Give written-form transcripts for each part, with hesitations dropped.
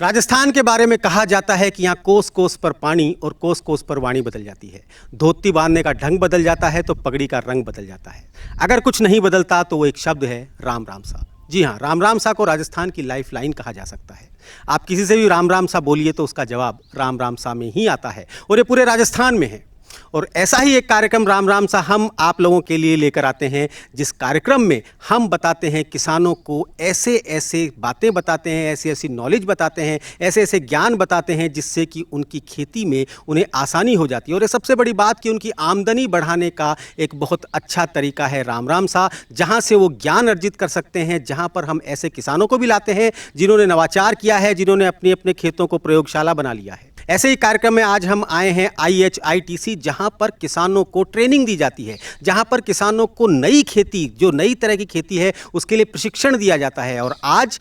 राजस्थान के बारे में कहा जाता है कि यहाँ कोस कोस पर पानी और कोस कोस पर वाणी बदल जाती है। धोती बांधने का ढंग बदल जाता है तो पगड़ी का रंग बदल जाता है। अगर कुछ नहीं बदलता तो वो एक शब्द है राम राम सा। जी हाँ, राम राम सा को राजस्थान की लाइफ लाइन कहा जा सकता है। आप किसी से भी राम राम सा बोलिए तो उसका जवाब राम राम सा में ही आता है और ये पूरे राजस्थान में है। और ऐसा ही एक कार्यक्रम राम राम सा हम आप लोगों के लिए लेकर आते हैं, जिस कार्यक्रम में हम बताते हैं किसानों को ऐसे ऐसे बातें बताते हैं, ऐसी ऐसी नॉलेज बताते हैं, ऐसे ऐसे ज्ञान बताते हैं जिससे कि उनकी खेती में उन्हें आसानी हो जाती है। और ये सबसे बड़ी बात कि उनकी आमदनी बढ़ाने का एक बहुत अच्छा तरीका है राम राम सा, जहाँ से वो ज्ञान अर्जित कर सकते हैं, जहाँ पर हम ऐसे किसानों को भी लाते हैं जिन्होंने नवाचार किया है, जिन्होंने अपने अपने खेतों को प्रयोगशाला बना लिया है। ऐसे ही कार्यक्रम में आज हम आए हैं IHITC, जहां पर किसानों को ट्रेनिंग दी जाती है, जहां पर किसानों को नई खेती, जो नई तरह की खेती है, उसके लिए प्रशिक्षण दिया जाता है। और आज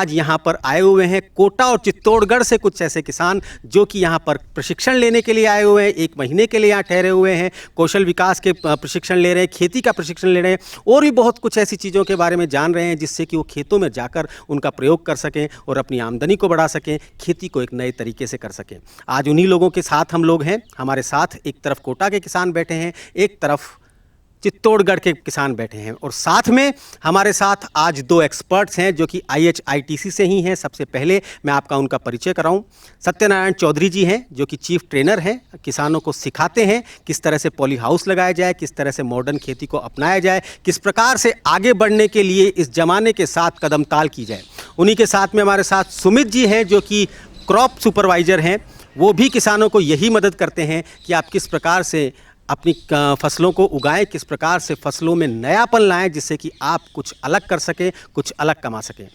यहां पर आए हुए हैं कोटा और चित्तौड़गढ़ से कुछ ऐसे किसान जो कि यहां पर प्रशिक्षण लेने के लिए आए हुए हैं। 1 महीने के लिए यहाँ ठहरे हुए हैं, कौशल विकास के प्रशिक्षण ले रहे हैं, खेती का प्रशिक्षण ले रहे हैं और भी बहुत कुछ ऐसी चीज़ों के बारे में जान रहे हैं जिससे कि वो खेतों में जाकर उनका प्रयोग कर सकें और अपनी आमदनी को बढ़ा सकें, खेती को एक नए तरीके से कर सकें। आज उन्हीं लोगों के साथ हम लोग हैं। हमारे साथ एक तरफ कोटा के किसान बैठे हैं, एक तरफ चित्तौड़गढ़ के किसान बैठे हैं और साथ में हमारे साथ आज 2 एक्सपर्ट्स हैं जो कि IHITC से ही हैं। सबसे पहले मैं आपका उनका परिचय कराऊं। सत्यनारायण चौधरी जी हैं जो कि चीफ ट्रेनर हैं, किसानों को सिखाते हैं किस तरह से पॉली हाउस लगाया जाए, किस तरह से मॉडर्न खेती को अपनाया जाए, किस प्रकार से आगे बढ़ने के लिए इस जमाने के साथ कदम ताल की जाए। उन्हीं के साथ में हमारे साथ सुमित जी हैं जो कि क्रॉप सुपरवाइज़र हैं। वो भी किसानों को यही मदद करते हैं कि आप किस प्रकार से अपनी फसलों को उगाएं, किस प्रकार से फसलों में नयापन लाएं जिससे कि आप कुछ अलग कर सकें, कुछ अलग कमा सकें।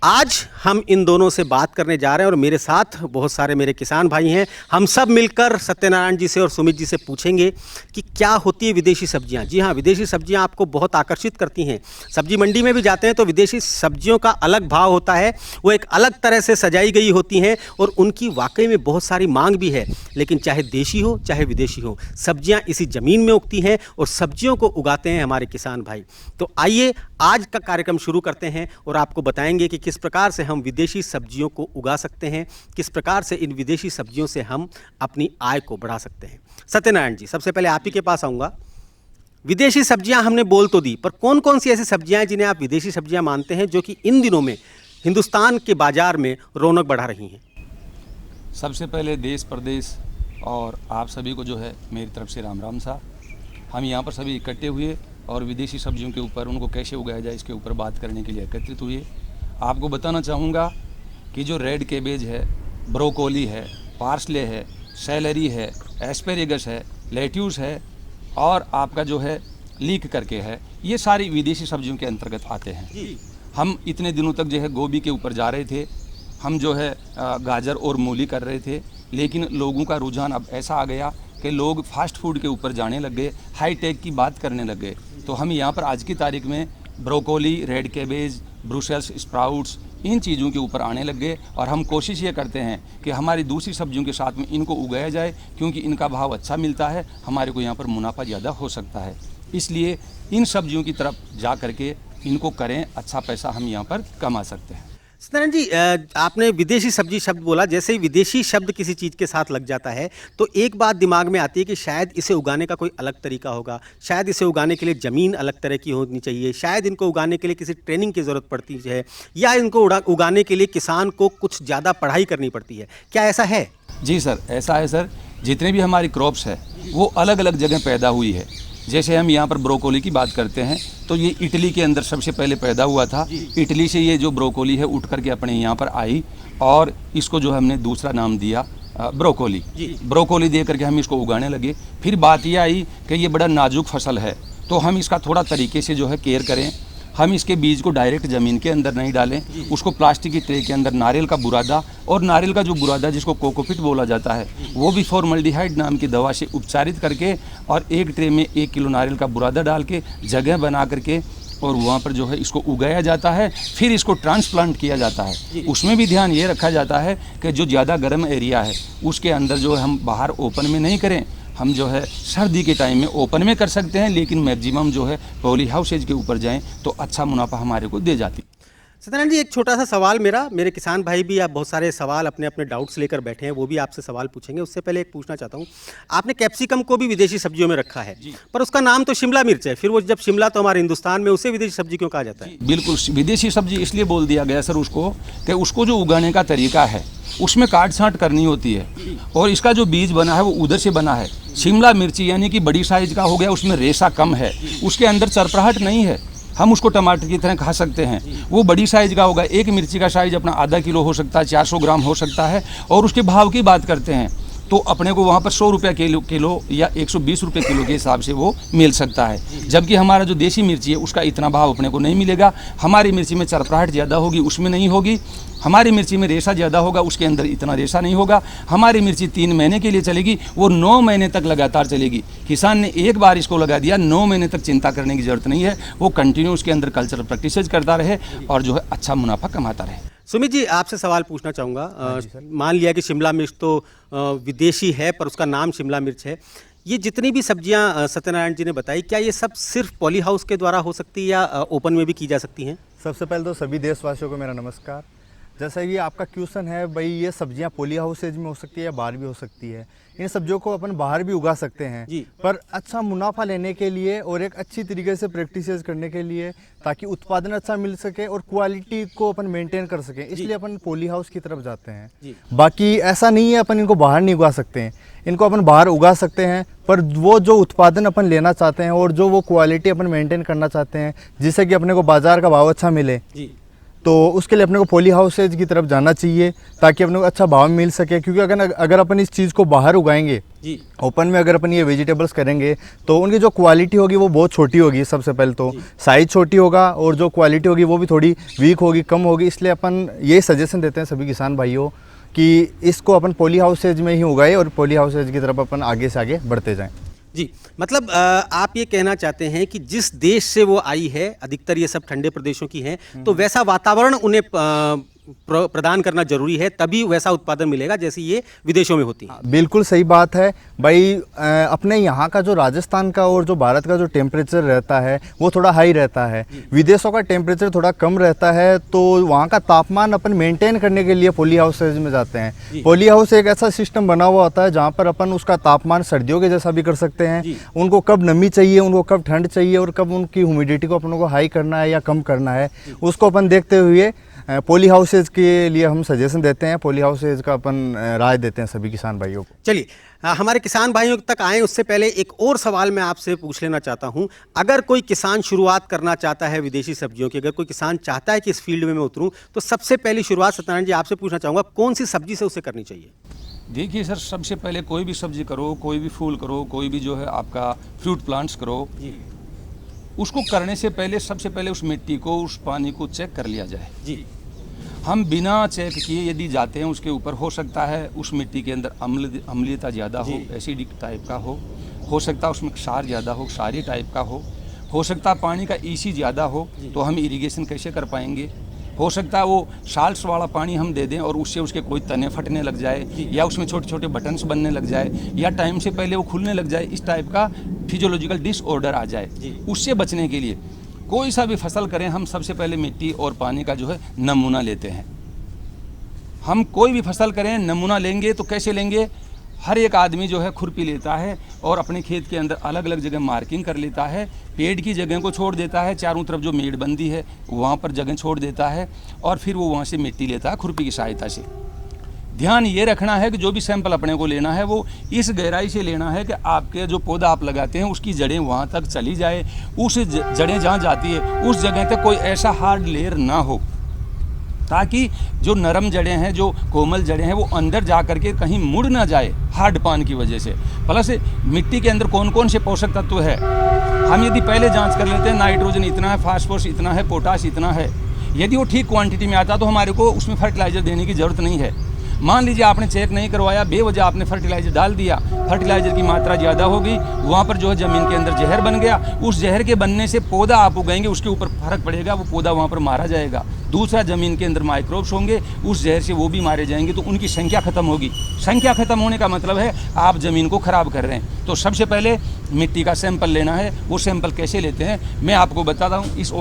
आज हम इन दोनों से बात करने जा रहे हैं और मेरे साथ बहुत सारे मेरे किसान भाई हैं। हम सब मिलकर सत्यनारायण जी से और सुमित जी से पूछेंगे कि क्या होती है विदेशी सब्जियां। जी हाँ, विदेशी सब्जियां आपको बहुत आकर्षित करती हैं। सब्जी मंडी में भी जाते हैं तो विदेशी सब्जियों का अलग भाव होता है, वो एक अलग तरह से सजाई गई होती हैं और उनकी वाकई में बहुत सारी मांग भी है। लेकिन चाहे देशी हो चाहे विदेशी हो, सब्जियाँ इसी ज़मीन में उगती हैं और सब्जियों को उगाते हैं हमारे किसान भाई। तो आइए आज का कार्यक्रम शुरू करते हैं और आपको बताएंगे कि किस प्रकार से हम विदेशी सब्जियों को उगा सकते हैं, किस प्रकार से इन विदेशी सब्जियों से हम अपनी आय को बढ़ा सकते हैं। सत्यनारायण जी, सबसे पहले आप ही के पास आऊँगा। विदेशी सब्जियां हमने बोल तो दी, पर कौन कौन सी ऐसी सब्जियां हैं जिन्हें आप विदेशी सब्जियां मानते हैं जो कि इन दिनों में हिंदुस्तान के बाजार में रौनक बढ़ा रही हैं? सबसे पहले देश प्रदेश और आप सभी को जो है मेरी तरफ से राम राम सा। हम यहाँ पर सभी इकट्ठे हुए और विदेशी सब्जियों के ऊपर उनको कैसे उगाया जाए इसके ऊपर बात करने के लिए एकत्रित हुए। आपको बताना चाहूँगा कि जो रेड कैबेज है, ब्रोकोली है, पार्सले है, सैलरी है, एस्पेरेगस है, लेट्यूस है और आपका जो है लीक करके है, ये सारी विदेशी सब्जियों के अंतर्गत आते हैं। हम इतने दिनों तक जो है गोभी के ऊपर जा रहे थे, हम जो है गाजर और मूली कर रहे थे, लेकिन लोगों का रुझान अब ऐसा आ गया कि लोग फास्ट फूड के ऊपर जाने लग गए, हाई टेक की बात करने लग गए। तो हम यहाँ पर आज की तारीख में broccoli, red cabbage, Brussels sprouts, इन चीज़ों के ऊपर आने लग गए और हम कोशिश ये करते हैं कि हमारी दूसरी सब्जियों के साथ में इनको उगाया जाए, क्योंकि इनका भाव अच्छा मिलता है, हमारे को यहाँ पर मुनाफा ज़्यादा हो सकता है। इसलिए इन सब्जियों की तरफ जा करके इनको करें, अच्छा पैसा हम यहाँ पर कमा सकते हैं। सत्यनारायण जी, आपने विदेशी सब्जी शब्द बोला। जैसे ही विदेशी शब्द किसी चीज़ के साथ लग जाता है तो एक बात दिमाग में आती है कि शायद इसे उगाने का कोई अलग तरीका होगा, शायद इसे उगाने के लिए ज़मीन अलग तरह की होनी चाहिए, शायद इनको उगाने के लिए किसी ट्रेनिंग की ज़रूरत पड़ती है, या इनको उगाने के लिए किसान को कुछ ज़्यादा पढ़ाई करनी पड़ती है। क्या ऐसा है? जी सर, ऐसा है सर। जितने भी हमारी क्रॉप्स है वो अलग अलग जगह पैदा हुई है। जैसे हम यहाँ पर ब्रोकोली की बात करते हैं तो ये इटली के अंदर सबसे पहले पैदा हुआ था। इटली से ये जो ब्रोकोली है उठ करके अपने यहाँ पर आई और इसको जो हमने दूसरा नाम दिया ब्रोकोली। ब्रोकोली दे करके हम इसको उगाने लगे। फिर बात ये आई कि ये बड़ा नाजुक फसल है तो हम इसका थोड़ा तरीके से जो है केयर करें। हम इसके बीज को डायरेक्ट ज़मीन के अंदर नहीं डालें, उसको प्लास्टिक की ट्रे के अंदर नारियल का बुरादा, और नारियल का जो बुरादा जिसको कोकोपीट बोला जाता है, वो भी फॉर्मल्डिहाइड नाम की दवा से उपचारित करके और एक ट्रे में 1 किलो नारियल का बुरादा डाल के जगह बना करके और वहाँ पर जो है इसको उगाया जाता है। फिर इसको ट्रांसप्लांट किया जाता है। उसमें भी ध्यान ये रखा जाता है कि जो ज़्यादा गर्म एरिया है उसके अंदर जो है हम बाहर ओपन में नहीं करें, हम जो है सर्दी के टाइम में ओपन में कर सकते हैं, लेकिन मैक्सिमम जो है पॉली हाउसेज के ऊपर जाएं तो अच्छा मुनाफा हमारे को दे जाती। सत्यनारायण जी, एक छोटा सा सवाल मेरे किसान भाई भी आप बहुत सारे सवाल अपने अपने डाउट्स लेकर बैठे हैं, वो भी आपसे सवाल पूछेंगे। उससे पहले एक पूछना चाहता हूँ, आपने कैप्सिकम को भी विदेशी सब्जियों में रखा है, पर उसका नाम तो शिमला मिर्च है। फिर वो जब शिमला तो हमारे हिंदुस्तान में, उसे विदेशी सब्जी क्यों कहा जाता है? बिल्कुल, विदेशी सब्जी इसलिए बोल दिया गया सर उसको कि उसको जो उगाने का तरीका है उसमें काट छांट करनी होती है, और इसका जो बीज बना है वो उधर से बना है। शिमला मिर्ची यानी कि बड़ी साइज का हो गया, उसमें रेशा कम है, उसके अंदर चरपराहट नहीं है, हम उसको टमाटर की तरह खा सकते हैं। वो बड़ी साइज का होगा, एक मिर्ची का साइज अपना आधा किलो हो सकता है, 400 ग्राम हो सकता है। और उसके भाव की बात करते हैं तो अपने को वहाँ पर 100 रुपये किलो या 120 रुपये किलो के हिसाब से वो मिल सकता है। जबकि हमारा जो देसी मिर्ची है उसका इतना भाव अपने को नहीं मिलेगा। हमारी मिर्ची में चरपराहट ज़्यादा होगी, उसमें नहीं होगी। हमारी मिर्ची में रेशा ज़्यादा होगा, उसके अंदर इतना रेशा नहीं होगा। हमारी मिर्ची 3 महीने के लिए चलेगी, वो 9 महीने तक लगातार चलेगी। किसान ने एक बार इसको लगा दिया, 9 महीने तक चिंता करने की ज़रूरत नहीं है। वो कंटिन्यू उसके अंदर कल्चरल प्रैक्टिसेज करता रहे और जो है अच्छा मुनाफा कमाता रहे। सुमित जी, आपसे सवाल पूछना चाहूँगा। मान लिया कि शिमला मिर्च तो विदेशी है, पर उसका नाम शिमला मिर्च है। ये जितनी भी सब्जियां सत्यनारायण जी ने बताई, क्या ये सब सिर्फ पॉली हाउस के द्वारा हो सकती है या ओपन में भी की जा सकती हैं? सबसे पहले तो सभी देशवासियों को मेरा नमस्कार। जैसा कि आपका क्वेश्चन है भाई, ये सब्जियां पॉली हाउसेज में हो सकती है या बाहर भी हो सकती है। इन सब्जियों को अपन बाहर भी उगा सकते हैं जी। पर अच्छा मुनाफा लेने के लिए और एक अच्छी तरीके से प्रैक्टिसेस करने के लिए, ताकि उत्पादन अच्छा मिल सके और क्वालिटी को अपन मेंटेन कर सकें, इसलिए अपन पॉली हाउस की तरफ जाते हैं जी। बाकी ऐसा नहीं है अपन इनको बाहर नहीं उगा सकते हैं, इनको अपन बाहर उगा सकते हैं, पर वो जो उत्पादन अपन लेना चाहते हैं और जो वो क्वालिटी अपन मेंटेन करना चाहते हैं जिससे कि अपने को बाजार का भाव अच्छा मिले, जी। तो उसके लिए अपने को पॉली हाउसेज की तरफ जाना चाहिए ताकि अपने को अच्छा भाव मिल सके। क्योंकि अगर अपन इस चीज़ को बाहर उगाएंगे, जी। ओपन में अगर अपन ये वेजिटेबल्स करेंगे तो उनकी जो क्वालिटी होगी वो बहुत छोटी होगी। सबसे पहले तो साइज छोटी होगा और जो क्वालिटी होगी वो भी थोड़ी वीक होगी, कम होगी। इसलिए अपन ये सजेशन देते हैं सभी किसान भाइयों कि इसको अपन पॉली हाउसेज में ही उगाए और पॉली हाउसेज की तरफ अपन आगे से आगे बढ़ते जाएँ। जी, मतलब आप ये कहना चाहते हैं कि जिस देश से वो आई है, अधिकतर ये सब ठंडे प्रदेशों की हैं, तो वैसा वातावरण उन्हें प्रदान करना जरूरी है, तभी वैसा उत्पादन मिलेगा जैसे ये विदेशों में होती है। बिल्कुल सही बात है भाई। अपने यहाँ का जो राजस्थान का और जो भारत का जो टेम्परेचर रहता है वो थोड़ा हाई रहता है, विदेशों का टेम्परेचर थोड़ा कम रहता है, तो वहाँ का तापमान अपन मेंटेन करने के लिए पॉली हाउसेज में जाते हैं। पॉली हाउस एक ऐसा सिस्टम बना हुआ होता है जहाँ पर अपन उसका तापमान सर्दियों के जैसा भी कर सकते हैं। उनको कब नमी चाहिए, उनको कब ठंड चाहिए और कब उनकी ह्यूमिडिटी को अपन को हाई करना है या कम करना है, उसको अपन देखते हुए पॉली हाउसेज के लिए हम सजेशन देते हैं। पॉली हाउसेज का अपन राय देते हैं सभी किसान भाइयों को। चलिए, हमारे किसान भाइयों तक आए उससे पहले एक और सवाल मैं आपसे पूछ लेना चाहता हूं। अगर कोई किसान शुरुआत करना चाहता है विदेशी सब्जियों की, अगर कोई किसान चाहता है कि इस फील्ड में मैं उतरूं, तो सबसे पहली शुरुआत सत्यनारायण जी आपसे पूछना चाहूँगा, कौन सी सब्जी से उसे करनी चाहिए? देखिए सर, सबसे पहले कोई भी सब्जी करो, कोई भी फूल करो, कोई भी जो है आपका फ्रूट प्लांट्स करो, उसको करने से पहले सबसे पहले उस मिट्टी को, उस पानी को चेक कर लिया जाए। जी। हम बिना चेक किए यदि जाते हैं उसके ऊपर, हो सकता है उस मिट्टी के अंदर अम्लीयता ज़्यादा हो, एसिडिक टाइप का हो सकता है उसमें क्षार ज़्यादा हो, क्षारीय टाइप का हो सकता है पानी का ईसी ज़्यादा हो, तो हम इरिगेशन कैसे कर पाएंगे। हो सकता है वो साल्ट्स वाला पानी हम दे दें और उससे उसके कोई तने फटने लग जाए, या उसमें छोटे छोटे बटन्स बनने लग जाए, या टाइम से पहले वो खुलने लग जाए, इस टाइप का फिजियोलॉजिकल डिसऑर्डर आ जाए। उससे बचने के लिए कोई सा भी फसल करें, हम सबसे पहले मिट्टी और पानी का जो है नमूना लेते हैं। हम कोई भी फसल करें, नमूना लेंगे तो कैसे लेंगे? हर एक आदमी जो है खुरपी लेता है और अपने खेत के अंदर अलग अलग जगह मार्किंग कर लेता है, पेड़ की जगह को छोड़ देता है, चारों तरफ जो मेड़बंदी है वहाँ पर जगह छोड़ देता है, और फिर वो वहाँ से मिट्टी लेता है खुरपी की सहायता से। ध्यान ये रखना है कि जो भी सैंपल अपने को लेना है वो इस गहराई से लेना है कि आपके जो पौधा आप लगाते हैं उसकी जड़ें वहाँ तक चली जाए, उस जड़ें जहाँ जाती है उस जगह तक कोई ऐसा हार्ड लेयर ना हो, ताकि जो नरम जड़ें हैं, जो कोमल जड़ें हैं, वो अंदर जा करके कहीं मुड़ ना जाए हार्ड पान की वजह से। प्लस मिट्टी के अंदर कौन कौन से पोषक तत्व है हम यदि पहले जांच कर लेते हैं, नाइट्रोजन इतना है, फास्फोरस इतना है, पोटाश इतना है, यदि वो ठीक क्वांटिटी में आता तो हमारे को उसमें फर्टिलाइज़र देने की ज़रूरत नहीं है। मान लीजिए आपने चेक नहीं करवाया, बेवजह आपने फर्टिलाइज़र डाल दिया, फर्टिलाइज़र की मात्रा ज़्यादा हो गई, वहाँ पर जो है ज़मीन के अंदर जहर बन गया, उस जहर के बनने से पौधा आप उगाएंगे उसके ऊपर फर्क पड़ेगा, वो पौधा वहाँ पर मारा जाएगा। दूसरा ज़मीन के अंदर माइक्रोब्स होंगे, उस जहर से वो भी मारे जाएंगे, तो उनकी संख्या ख़त्म होगी। संख्या ख़त्म होने का मतलब है आप ज़मीन को ख़राब कर रहे हैं। तो सबसे पहले मिट्टी का सैंपल लेना है। वो सैंपल कैसे लेते हैं मैं आपको बताता हूँ। इस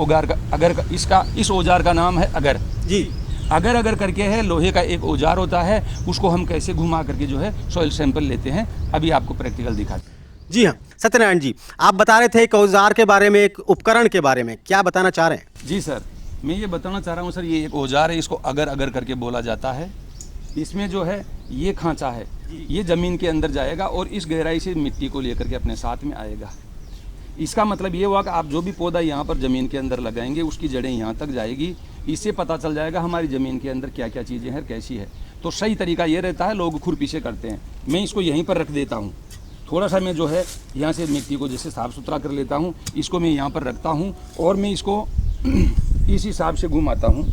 औजार का नाम है अगर। जी। अगर करके है, लोहे का एक औजार होता है, उसको हम कैसे घुमा करके जो है सॉइल सैंपल लेते हैं, अभी आपको प्रैक्टिकल दिखाते हैं। जी हाँ सत्यनारायण जी, आप बता रहे थे एक औजार के बारे में, एक उपकरण के बारे में, क्या बताना चाह रहे हैं? जी सर, मैं ये बताना चाह रहा हूँ सर, ये एक औजार है, इसको अगर करके बोला जाता है। इसमें जो है ये खांचा है, ये ज़मीन के अंदर जाएगा और इस गहराई से मिट्टी को लेकर के अपने साथ में आएगा। इसका मतलब ये हुआ कि आप जो भी पौधा यहाँ पर ज़मीन के अंदर लगाएंगे उसकी जड़ें यहाँ तक जाएगी। इससे पता चल जाएगा हमारी ज़मीन के अंदर क्या क्या चीज़ें हैं, कैसी है। तो सही तरीका ये रहता है, लोग खुरपी से करते हैं। मैं इसको यहीं पर रख देता हूँ। थोड़ा सा मैं जो है यहाँ से मिट्टी को जैसे साफ़ सुथरा कर लेता हूँ, इसको मैं यहाँ पर रखता हूँ और मैं इसको इस हिसाब से घुमाता हूँ।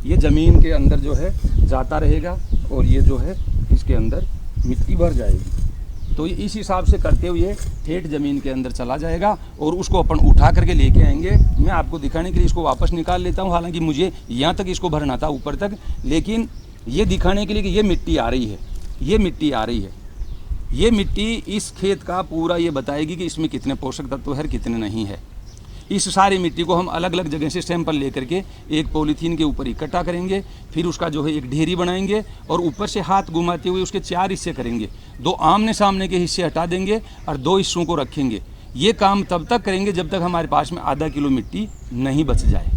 ये ज़मीन के अंदर जो है जाता रहेगा और ये जो है इसके अंदर मिट्टी भर जाएगी। तो ये इस हिसाब से करते हुए ठेठ ज़मीन के अंदर चला जाएगा और उसको अपन उठा करके लेके आएंगे। मैं आपको दिखाने के लिए इसको वापस निकाल लेता हूँ। हालांकि मुझे यहाँ तक इसको भरना था, ऊपर तक, लेकिन ये दिखाने के लिए कि ये मिट्टी आ रही है, ये मिट्टी आ रही है। ये मिट्टी इस खेत का पूरा ये बताएगी कि इसमें कितने पोषक तत्व है, कितने नहीं है। इस सारी मिट्टी को हम अलग अलग जगह से सैंपल लेकर के एक पॉलीथीन के ऊपर इकट्ठा करेंगे, फिर उसका जो है एक ढेरी बनाएंगे और ऊपर से हाथ घुमाते हुए उसके 4 हिस्से करेंगे। 2 आमने सामने के हिस्से हटा देंगे और 2 हिस्सों को रखेंगे। ये काम तब तक करेंगे जब तक हमारे पास में आधा किलो मिट्टी नहीं बच जाए।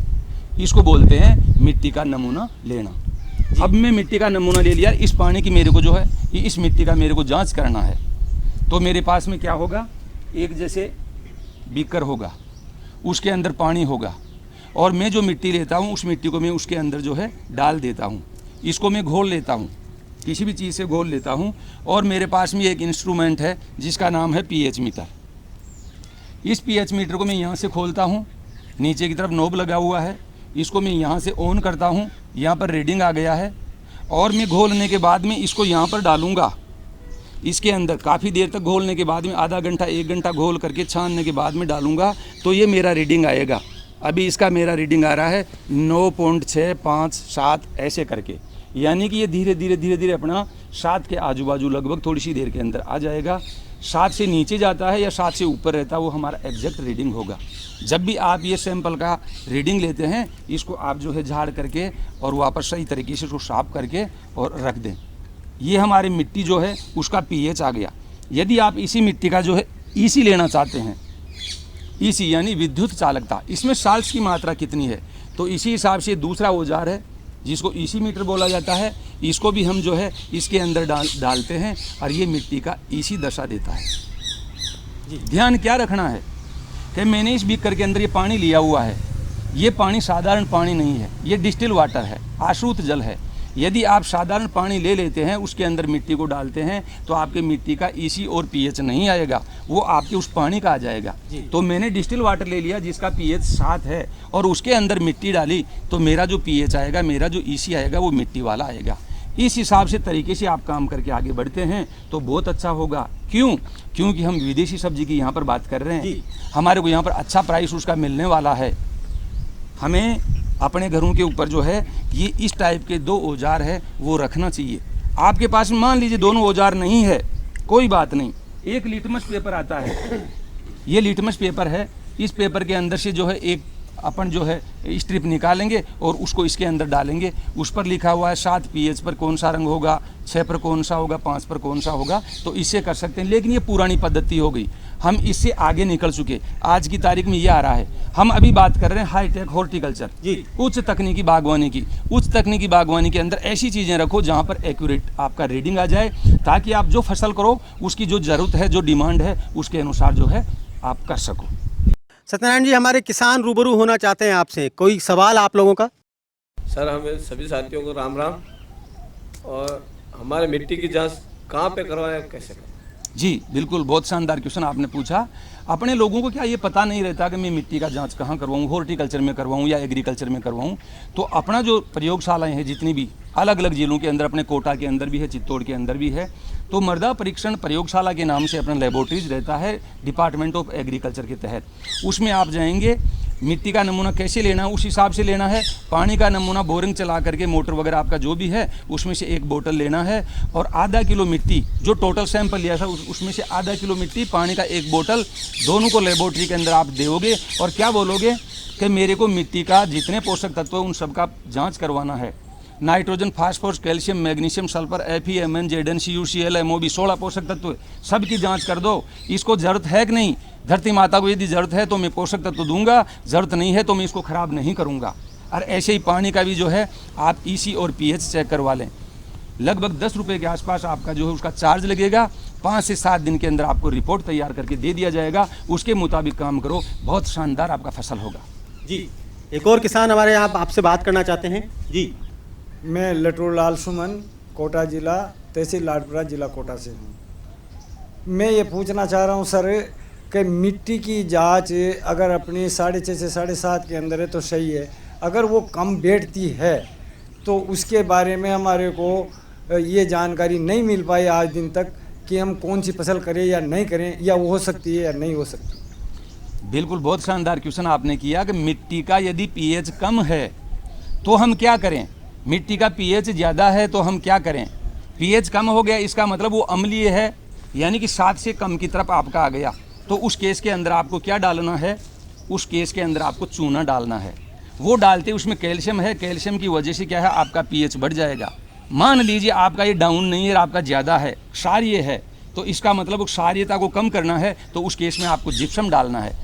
इसको बोलते हैं मिट्टी का नमूना लेना। अब मैं मिट्टी का नमूना ले लिया, इस पानी की मेरे को जो है इस मिट्टी का मेरे को जाँच करना है। तो मेरे पास में क्या होगा, एक जैसे बीकर होगा, उसके अंदर पानी होगा और मैं जो मिट्टी लेता हूँ उस मिट्टी को मैं उसके अंदर जो है डाल देता हूँ। इसको मैं घोल लेता हूँ, किसी भी चीज़ से घोल लेता हूँ। और मेरे पास में एक इंस्ट्रूमेंट है जिसका नाम है पीएच मीटर। इस पीएच मीटर को मैं यहाँ से खोलता हूँ, नीचे की तरफ नोब लगा हुआ है, इसको मैं यहाँ से ऑन करता हूँ। यहाँ पर रीडिंग आ गया है और मैं घोलने के बाद में इसको यहाँ पर डालूँगा। इसके अंदर काफ़ी देर तक घोलने के बाद में, आधा घंटा 1 घंटा घोल करके छानने के बाद में डालूंगा, तो ये मेरा रीडिंग आएगा। अभी इसका मेरा रीडिंग आ रहा है 9.6, 5, 7 ऐसे करके, यानी कि ये धीरे धीरे अपना 7 के आजू बाजू लगभग थोड़ी सी देर के अंदर आ जाएगा। 7 से नीचे जाता है या 7 से ऊपर रहता है, वो हमारा एग्जैक्ट रीडिंग होगा। जब भी आप ये सैंपल का रीडिंग लेते हैं, इसको आप जो है झाड़ करके और वापस सही तरीके से उसको साफ करके और रख दें। ये हमारी मिट्टी जो है उसका पीएच आ गया। यदि आप इसी मिट्टी का जो है ईसी लेना चाहते हैं, ईसी यानी विद्युत चालकता, इसमें साल्ट्स की मात्रा कितनी है, तो इसी हिसाब से दूसरा औजार है जिसको ईसी मीटर बोला जाता है। इसको भी हम जो है इसके अंदर डालते हैं और ये मिट्टी का ईसी दशा देता है। ध्यान क्या रखना है कि मैंने इस बीकर के अंदर ये पानी लिया हुआ है। ये पानी साधारण पानी नहीं है, ये डिस्टिल वाटर है, आश्रित जल है। यदि आप साधारण पानी ले लेते हैं, उसके अंदर मिट्टी को डालते हैं, तो आपके मिट्टी का ईसी और पीएच नहीं आएगा, वो आपके उस पानी का आ जाएगा। तो मैंने डिस्टिल वाटर ले लिया जिसका पीएच 7 है और उसके अंदर मिट्टी डाली, तो मेरा जो पीएच आएगा, मेरा जो ईसी आएगा, वो मिट्टी वाला आएगा। इस हिसाब से तरीके से आप काम करके आगे बढ़ते हैं तो बहुत अच्छा होगा। क्यों? क्योंकि हम विदेशी सब्जी की यहाँ पर बात कर रहे हैं, हमारे को यहाँ पर अच्छा प्राइस उसका मिलने वाला है। हमें अपने घरों के ऊपर जो है ये इस टाइप के 2 औजार है वो रखना चाहिए। आपके पास मान लीजिए दोनों औजार नहीं है, कोई बात नहीं, एक लिटमस पेपर आता है, ये लिटमस पेपर है। इस पेपर के अंदर से जो है एक अपन जो है स्ट्रिप निकालेंगे और उसको इसके अंदर डालेंगे। उस पर लिखा हुआ है 7 पीएच पर कौन सा रंग होगा, 6 पर कौन सा होगा, 5 पर कौन सा होगा, तो इससे कर सकते हैं। लेकिन ये पुरानी पद्धति हो गई, हम इससे आगे निकल चुके। आज की तारीख में ये आ रहा है। हम अभी बात कर रहे हैं हाईटेक हॉर्टिकल्चर, उच्च तकनीकी बागवानी की। उच्च तकनीकी बागवानी के अंदर ऐसी चीज़ें रखो जहाँ पर एक्यूरेट आपका रीडिंग आ जाए, ताकि आप जो फसल करो उसकी जो ज़रूरत है, जो डिमांड है, उसके अनुसार जो है आप कर सको। सत्यनारायण जी, हमारे किसान रूबरू होना चाहते हैं आपसे, कोई सवाल आप लोगों का? सर, हमें सभी साथियों को राम राम। और हमारे मिट्टी की जांच कहाँ पे करवाएं, कैसे करें? जी बिल्कुल, बहुत शानदार क्वेश्चन आपने पूछा। अपने लोगों को क्या ये पता नहीं रहता कि मैं मिट्टी का जांच कहाँ करवाऊँ, हॉर्टिकल्चर में करवाऊँ या एग्रीकल्चर में करवाऊँ। तो अपना जो प्रयोगशालाएँ हैं जितनी भी अलग अलग जिलों के अंदर, अपने कोटा के अंदर भी है, चित्तौड़ के अंदर भी है, तो मृदा परीक्षण प्रयोगशाला के नाम से अपना लेबोरेटरीज रहता है डिपार्टमेंट ऑफ एग्रीकल्चर के तहत। उसमें आप जाएंगे, मिट्टी का नमूना कैसे लेना है उस हिसाब से लेना है। पानी का नमूना बोरिंग चला करके मोटर वगैरह आपका जो भी है उसमें से 1 बोतल लेना है, और आधा किलो मिट्टी जो टोटल सैंपल लिया था उसमें से आधा किलो मिट्टी, पानी का 1 बोतल, दोनों को लेबोरेटरी के अंदर आप दोगे और क्या बोलोगे कि मेरे को मिट्टी का जितने पोषक तत्व है उन सब का जाँच करवाना है। Nitrogen, phosphorus, calcium, magnesium, sulphur, Fe, Mn, Zn, CuCl, MoB 16 पोषक तत्व सबकी जांच कर दो। इसको ज़रूरत है कि नहीं, धरती माता को यदि ज़रूरत है तो मैं पोषक तत्व दूंगा, ज़रूरत नहीं है तो मैं इसको ख़राब नहीं करूंगा। और ऐसे ही पानी का भी जो है आप EC और pH चेक करवा लें। लगभग 10 रुपये के आसपास आपका जो है उसका चार्ज लगेगा। 5 से 7 दिन के अंदर आपको रिपोर्ट तैयार करके दे दिया जाएगा, उसके मुताबिक काम करो, बहुत शानदार आपका फसल होगा। जी, एक और किसान हमारे यहाँ आपसे बात करना चाहते हैं। जी, मैं लटूर लाल सुमन, कोटा जिला, तहसील लाडपुरा, जिला कोटा से हूँ। मैं ये पूछना चाह रहा हूँ सर कि मिट्टी की जांच अगर अपनी 6.5 से 7.5 के अंदर है तो सही है, अगर वो कम बैठती है तो उसके बारे में हमारे को ये जानकारी नहीं मिल पाई आज दिन तक कि हम कौन सी फसल करें या नहीं करें, या वो हो सकती है या नहीं हो सकती। बिल्कुल, बहुत शानदार क्वेश्चन आपने किया कि मिट्टी का यदि pH कम है तो हम क्या करें, मिट्टी का pH ज़्यादा है तो हम क्या करें। pH कम हो गया इसका मतलब वो अम्लीय है, यानी कि 7 से कम की तरफ आपका आ गया, तो उस केस के अंदर आपको क्या डालना है, उस केस के अंदर आपको चूना डालना है। वो डालते उसमें कैल्शियम है, कैल्शियम की वजह से क्या है आपका pH बढ़ जाएगा। मान लीजिए आपका ये डाउन नहीं है, आपका ज़्यादा है, क्षारीय है, तो इसका मतलब क्षारीयता को कम करना है तो उस केस में आपको जिप्सम डालना है।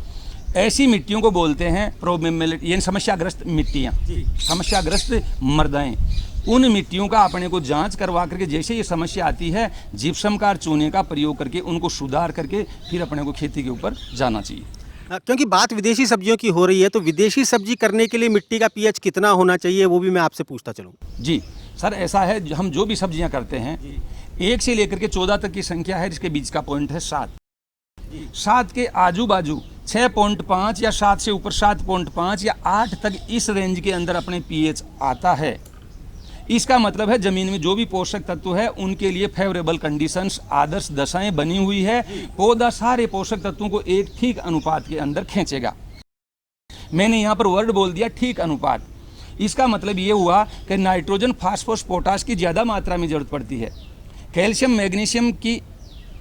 ऐसी मिट्टियों को बोलते हैं प्रोबेबिलिटी, यानी समस्याग्रस्त मिट्टियाँ, समस्याग्रस्त मृदाएं। उन मिट्टियों का अपने को जांच करवा करके जैसे ये समस्या आती है जिप्सम का और चूने का प्रयोग करके उनको सुधार करके फिर अपने को खेती के ऊपर जाना चाहिए। क्योंकि बात विदेशी सब्जियों की हो रही है तो विदेशी सब्जी करने के लिए मिट्टी का pH कितना होना चाहिए वो भी मैं आपसे पूछता चलूँ। जी सर, ऐसा है हम जो भी सब्जियां करते हैं 1 से लेकर के 14 तक की संख्या है, जिसके बीच का पॉइंट है 7। 7 के आजू बाजू 6.5 या 7 से ऊपर 7.5 या 8 तक इस रेंज के अंदर अपने pH आता है। इसका मतलब है ज़मीन में जो भी पोषक तत्व है उनके लिए फेवरेबल कंडीशंस, आदर्श दशाएं बनी हुई है। पौधा सारे पोषक तत्वों को एक ठीक अनुपात के अंदर खींचेगा। मैंने यहाँ पर वर्ड बोल दिया ठीक अनुपात। इसका मतलब ये हुआ कि नाइट्रोजन, फास्फोरस, पोटाश की ज़्यादा मात्रा में ज़रूरत पड़ती है, कैल्शियम, मैग्नीशियम की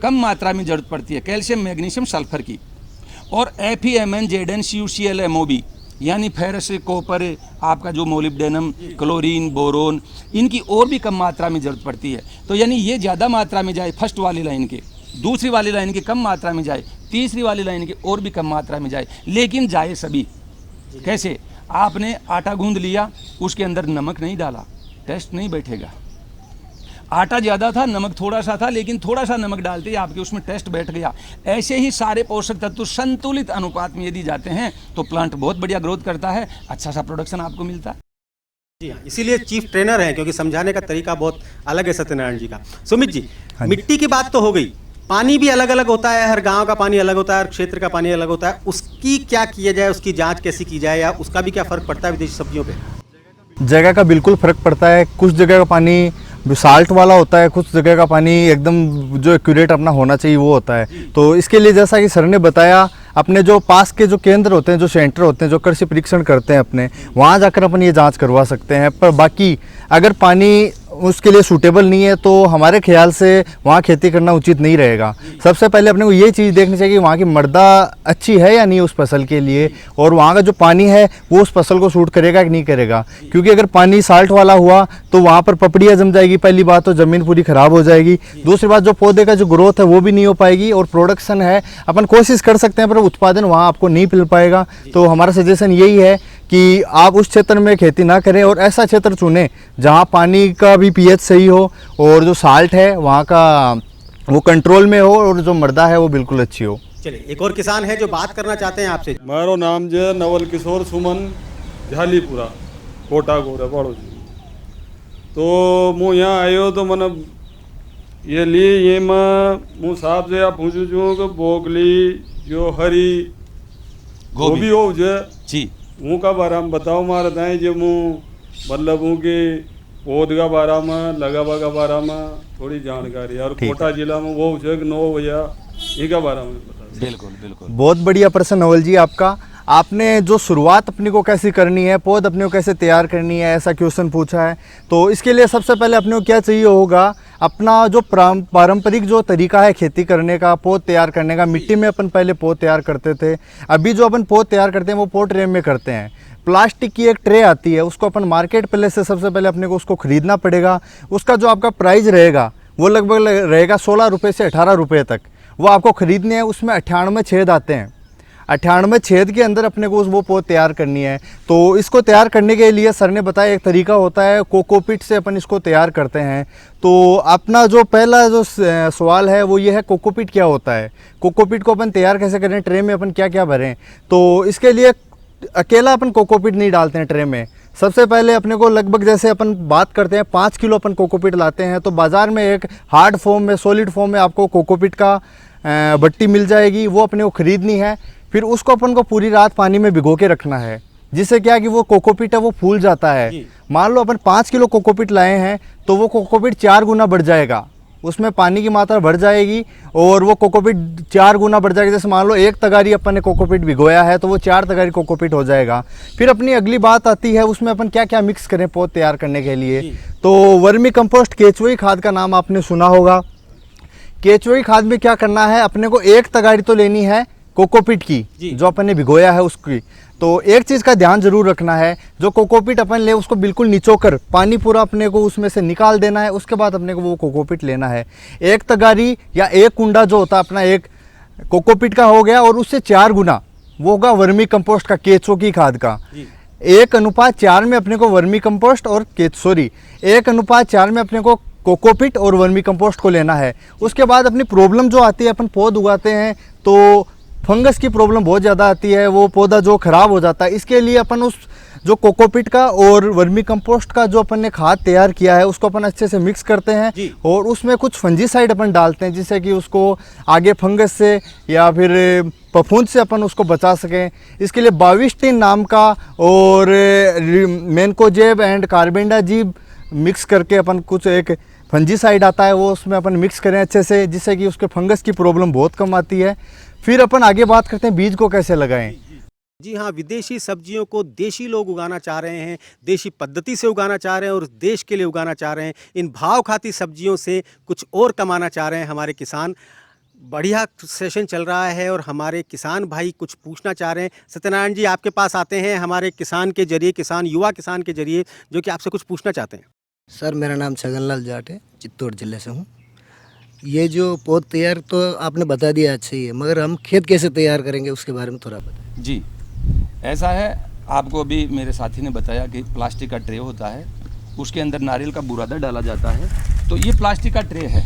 कम मात्रा में ज़रूरत पड़ती है, कैल्शियम, मैग्नीशियम, सल्फर की, और Fe, Mn, Zn, CuCl, MoB यानी फेरस, कॉपर, आपका जो मोलिब्डेनम, क्लोरीन, बोरोन, इनकी और भी कम मात्रा में ज़रूरत पड़ती है। तो यानी ये ज़्यादा मात्रा में जाए फर्स्ट वाली लाइन के, दूसरी वाली लाइन की कम मात्रा में जाए, तीसरी वाली लाइन की और भी कम मात्रा में जाए, लेकिन जाए सभी। कैसे? आपने आटा गूंद लिया, उसके अंदर नमक नहीं डाला, टेस्ट नहीं बैठेगा। आटा ज़्यादा था, नमक थोड़ा सा था, लेकिन थोड़ा सा नमक डालते ही आपके उसमें टेस्ट बैठ गया। ऐसे ही सारे पोषक तत्व संतुलित अनुपात में यदि जाते हैं तो प्लांट बहुत बढ़िया ग्रोथ करता है, अच्छा सा प्रोडक्शन आपको मिलता है। जी हाँ, इसीलिए चीफ ट्रेनर हैं, क्योंकि समझाने का तरीका बहुत अलग है सत्यनारायण जी का। सुमित जी, मिट्टी की बात तो हो गई, पानी भी अलग अलग होता है, हर गांव का पानी अलग होता है, हर क्षेत्र का पानी अलग होता है। उसकी क्या किया जाए, उसकी जांच कैसी की जाए, या उसका भी क्या फ़र्क पड़ता है विदेशी सब्जियों पे? जगह का बिल्कुल फ़र्क पड़ता है। कुछ जगह का पानी साल्ट वाला होता है, कुछ जगह का पानी एकदम जो एक्यूरेट अपना होना चाहिए वो होता है। तो इसके लिए जैसा कि सर ने बताया, अपने जो पास के जो केंद्र होते हैं, जो सेंटर होते हैं, जो कृषि परीक्षण करते हैं अपने, वहाँ जाकर अपन ये जांच करवा सकते हैं। पर बाकी अगर पानी उसके लिए सूटेबल नहीं है तो हमारे ख्याल से वहाँ खेती करना उचित नहीं रहेगा। सबसे पहले अपने को ये चीज़ देखनी चाहिए कि वहाँ की मृदा अच्छी है या नहीं उस फसल के लिए, और वहाँ का जो पानी है वो उस फसल को सूट करेगा कि नहीं करेगा। क्योंकि अगर पानी साल्ट वाला हुआ तो वहाँ पर पपड़ियाँ जम जाएगी, पहली बात तो ज़मीन पूरी ख़राब हो जाएगी। दूसरी बात, जो पौधे का जो ग्रोथ है वो भी नहीं हो पाएगी, और प्रोडक्शन है अपन कोशिश कर सकते हैं पर उत्पादन वहाँ आपको नहीं मिल पाएगा। तो हमारा सजेशन यही है कि आप उस क्षेत्र में खेती ना करें और ऐसा क्षेत्र चुनें जहाँ पानी का भी pH सही हो, और जो साल्ट है वहाँ का वो कंट्रोल में हो, और जो मृदा है वो बिल्कुल अच्छी हो। चलिए, एक और किसान है जो बात करना चाहते हैं आपसे। मारो नाम जो नवल किशोर सुमन, झालीपुरा, कोटा गोरा पड़ोसी। तो मु यहाँ आयो तो मन ये ली ये मैं साहब से आप पूछूँ कि बोगली जो हरी गोभी हो जी, मुँह का बारे में बताओ मारा दाएँ जो मुँह मतलब मुँह के पौध का बारे में, लगावा का बारे में थोड़ी जानकारी, और कोटा जिला में वो 9 भैया इनका बारे में बता। बिल्कुल बिल्कुल, बहुत बढ़िया प्रश्न नवल जी आपका। आपने जो शुरुआत अपने को कैसी करनी है, पौध अपने को कैसे तैयार करनी है, ऐसा क्वेश्चन पूछा है। तो इसके लिए सबसे पहले अपने को क्या चाहिए होगा, अपना जो पारंपरिक जो तरीका है खेती करने का, पौध तैयार करने का, मिट्टी में अपन पहले पौध तैयार करते थे। अभी जो अपन पौध तैयार करते हैं वो पॉट ट्रे में करते हैं। प्लास्टिक की एक ट्रे आती है, उसको अपन मार्केट प्लेस से सबसे पहले अपने को उसको ख़रीदना पड़ेगा। उसका जो आपका प्राइस रहेगा वो लगभग रहेगा 16 रुपये से 18 रुपये तक। वो आपको ख़रीदने हैं। उसमें 98 छेद आते हैं। 98 छेद के अंदर अपने को वो पौध तैयार करनी है। तो इसको तैयार करने के लिए सर ने बताया एक तरीका होता है, कोकोपीट से अपन इसको तैयार करते हैं। तो अपना जो पहला जो सवाल है वो ये है, कोकोपीट क्या होता है, कोकोपीट को अपन तैयार कैसे करें, ट्रे में अपन क्या क्या भरें। तो इसके लिए अकेला अपन कोकोपीट नहीं डालते हैं ट्रे में। सबसे पहले अपने को लगभग, जैसे अपन बात करते हैं 5 किलो अपन कोकोपीट लाते हैं, तो बाज़ार में एक हार्ड फॉर्म में, सॉलिड फॉर्म में आपको कोकोपीट का बट्टी मिल जाएगी। वो अपने को ख़रीदनी है। फिर उसको अपन को पूरी रात पानी में भिगो के रखना है, जिससे क्या कि वो कोकोपीट है वो फूल जाता है। मान लो अपन 5 किलो कोकोपीट लाए हैं तो वो कोकोपीट 4 गुना बढ़ जाएगा, उसमें पानी की मात्रा बढ़ जाएगी और वो कोकोपीट 4 गुना बढ़ जाएगा। जैसे मान लो 1 तगारी अपन ने कोकोपीट भिगोया है तो वो 4 तगारी कोकोपीट हो जाएगा। फिर अपनी अगली बात आती है उसमें अपन क्या क्या मिक्स करें पौध तैयार करने के लिए। तो वर्मी कंपोस्ट, केचुई खाद का नाम आपने सुना होगा। केचुई खाद में क्या करना है, अपने को 1 तगारी तो लेनी है कोकोपीट की, जो अपन ने भिगोया है उसकी। तो एक चीज़ का ध्यान जरूर रखना है, जो कोकोपीट अपन ले उसको बिल्कुल निचोकर पानी पूरा अपने को उसमें से निकाल देना है। उसके बाद अपने को वो कोकोपीट लेना है। 1 तगारी या 1 कुंडा जो होता है अपना एक कोकोपीट का हो गया, और उससे 4 गुना वो होगा वर्मी कंपोस्ट का, केचो की खाद का। 1:4 में अपने को वर्मी कंपोस्ट और 1:4 में अपने को कोकोपीट और वर्मी कंपोस्ट को लेना है। उसके बाद अपनी प्रॉब्लम जो आती है, अपन पौध उगाते हैं तो फंगस की प्रॉब्लम बहुत ज़्यादा आती है, वो पौधा जो ख़राब हो जाता है। इसके लिए अपन उस जो कोकोपीट का और वर्मी कंपोस्ट का जो अपन ने खाद तैयार किया है उसको अपन अच्छे से मिक्स करते हैं और उसमें कुछ फंजीसाइड अपन डालते हैं, जिससे कि उसको आगे फंगस से या फिर फफूंद से अपन उसको बचा सकें। इसके लिए बाविस्टिन नाम का और मेनकोजेब एंड कार्बेंडाजिब मिक्स करके अपन कुछ एक फंजीसाइड आता है वो उसमें अपन मिक्स करें अच्छे से, जिससे कि उसके फंगस की प्रॉब्लम बहुत कम आती है। फिर अपन आगे बात करते हैं बीज को कैसे लगाएं। जी हाँ, विदेशी सब्जियों को देशी लोग उगाना चाह रहे हैं, देशी पद्धति से उगाना चाह रहे हैं और देश के लिए उगाना चाह रहे हैं। इन भाव खाती सब्जियों से कुछ और कमाना चाह रहे हैं हमारे किसान। बढ़िया सेशन चल रहा है और हमारे किसान भाई कुछ पूछना चाह रहे हैं। सत्यनारायण जी आपके पास आते हैं हमारे किसान के जरिए, किसान युवा किसान के जरिए, जो कि आपसे कुछ पूछना चाहते हैं। सर मेरा नाम छगनलाल जाट है, चित्तौड़ जिले से हूँ। ये जो पौध तैयार तो आपने बता दिया अच्छा ही है, मगर हम खेत कैसे तैयार करेंगे उसके बारे में थोड़ा बताएं। जी, ऐसा है, आपको अभी मेरे साथी ने बताया कि प्लास्टिक का ट्रे होता है, उसके अंदर नारियल का बुरादा डाला जाता है। तो ये प्लास्टिक का ट्रे है,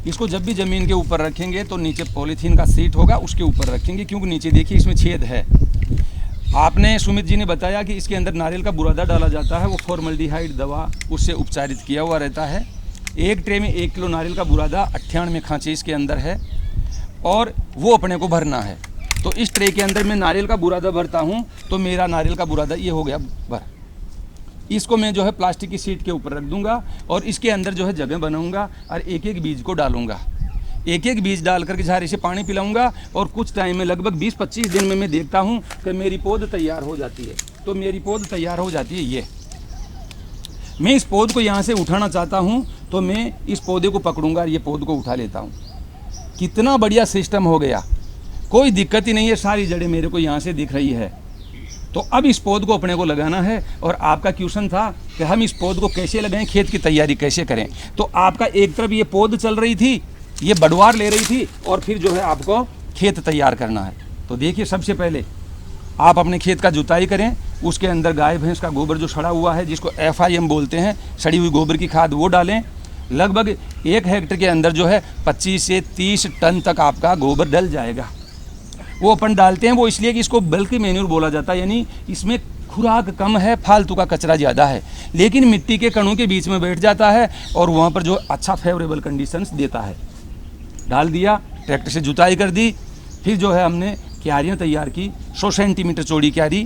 इसको जब भी ज़मीन के ऊपर रखेंगे तो नीचे पॉलीथीन का सीट होगा, उसके ऊपर रखेंगे, क्योंकि नीचे देखिए इसमें छेद है। आपने सुमित जी ने बताया कि इसके अंदर नारियल का बुरादा डाला जाता है, वो फॉर्मल्डिहाइड दवा उससे उपचारित किया हुआ रहता है। एक ट्रे में 1 किलो नारियल का बुरादा 98 खांचे इसके अंदर है और वो अपने को भरना है। तो इस ट्रे के अंदर मैं नारियल का बुरादा भरता हूँ तो मेरा नारियल का बुरादा ये हो गया भर। इसको मैं जो है प्लास्टिक की शीट के ऊपर रख दूंगा और इसके अंदर जो है जगह बनाऊंगा और एक एक बीज को डालूंगा। एक एक बीज डाल करके झाड़ी से पानी पिलाऊंगा और कुछ टाइम में लगभग 20-25 दिन में मैं देखता हूँ कि मेरी पौध तैयार हो जाती है। तो मेरी पौध तैयार हो जाती है, ये मैं इस पौध को यहाँ से उठाना चाहता हूँ तो मैं इस पौधे को पकड़ूंगा और ये पौध को उठा लेता हूँ। कितना बढ़िया सिस्टम हो गया, कोई दिक्कत ही नहीं है, सारी जड़ें मेरे को यहाँ से दिख रही है। तो अब इस पौध को अपने को लगाना है। और आपका क्वेश्चन था कि हम इस पौध को कैसे लगाएं, खेत की तैयारी कैसे करें। तो आपका एक तरफ ये पौध चल रही थी, ये बढ़वार ले रही थी और फिर जो है आपको खेत तैयार करना है। तो देखिए, सबसे पहले आप अपने खेत का जुताई करें, उसके अंदर गाय भैंस का गोबर जो सड़ा हुआ है, जिसको FIM बोलते हैं, सड़ी हुई गोबर की खाद, वो डालें। लगभग 1 हेक्टेयर के अंदर जो है 25 से 30 टन तक आपका गोबर डल जाएगा। वो अपन डालते हैं वो इसलिए कि इसको बल्कि मैन्यूर बोला जाता है, यानी इसमें खुराक कम है, फालतू का कचरा ज़्यादा है, लेकिन मिट्टी के कणों के बीच में बैठ जाता है और वहाँ पर जो अच्छा फेवरेबल कंडीशंस देता है। डाल दिया, ट्रैक्टर से जुताई कर दी, फिर जो है हमने क्यारियाँ तैयार की। 100 सेंटीमीटर चौड़ी क्यारी,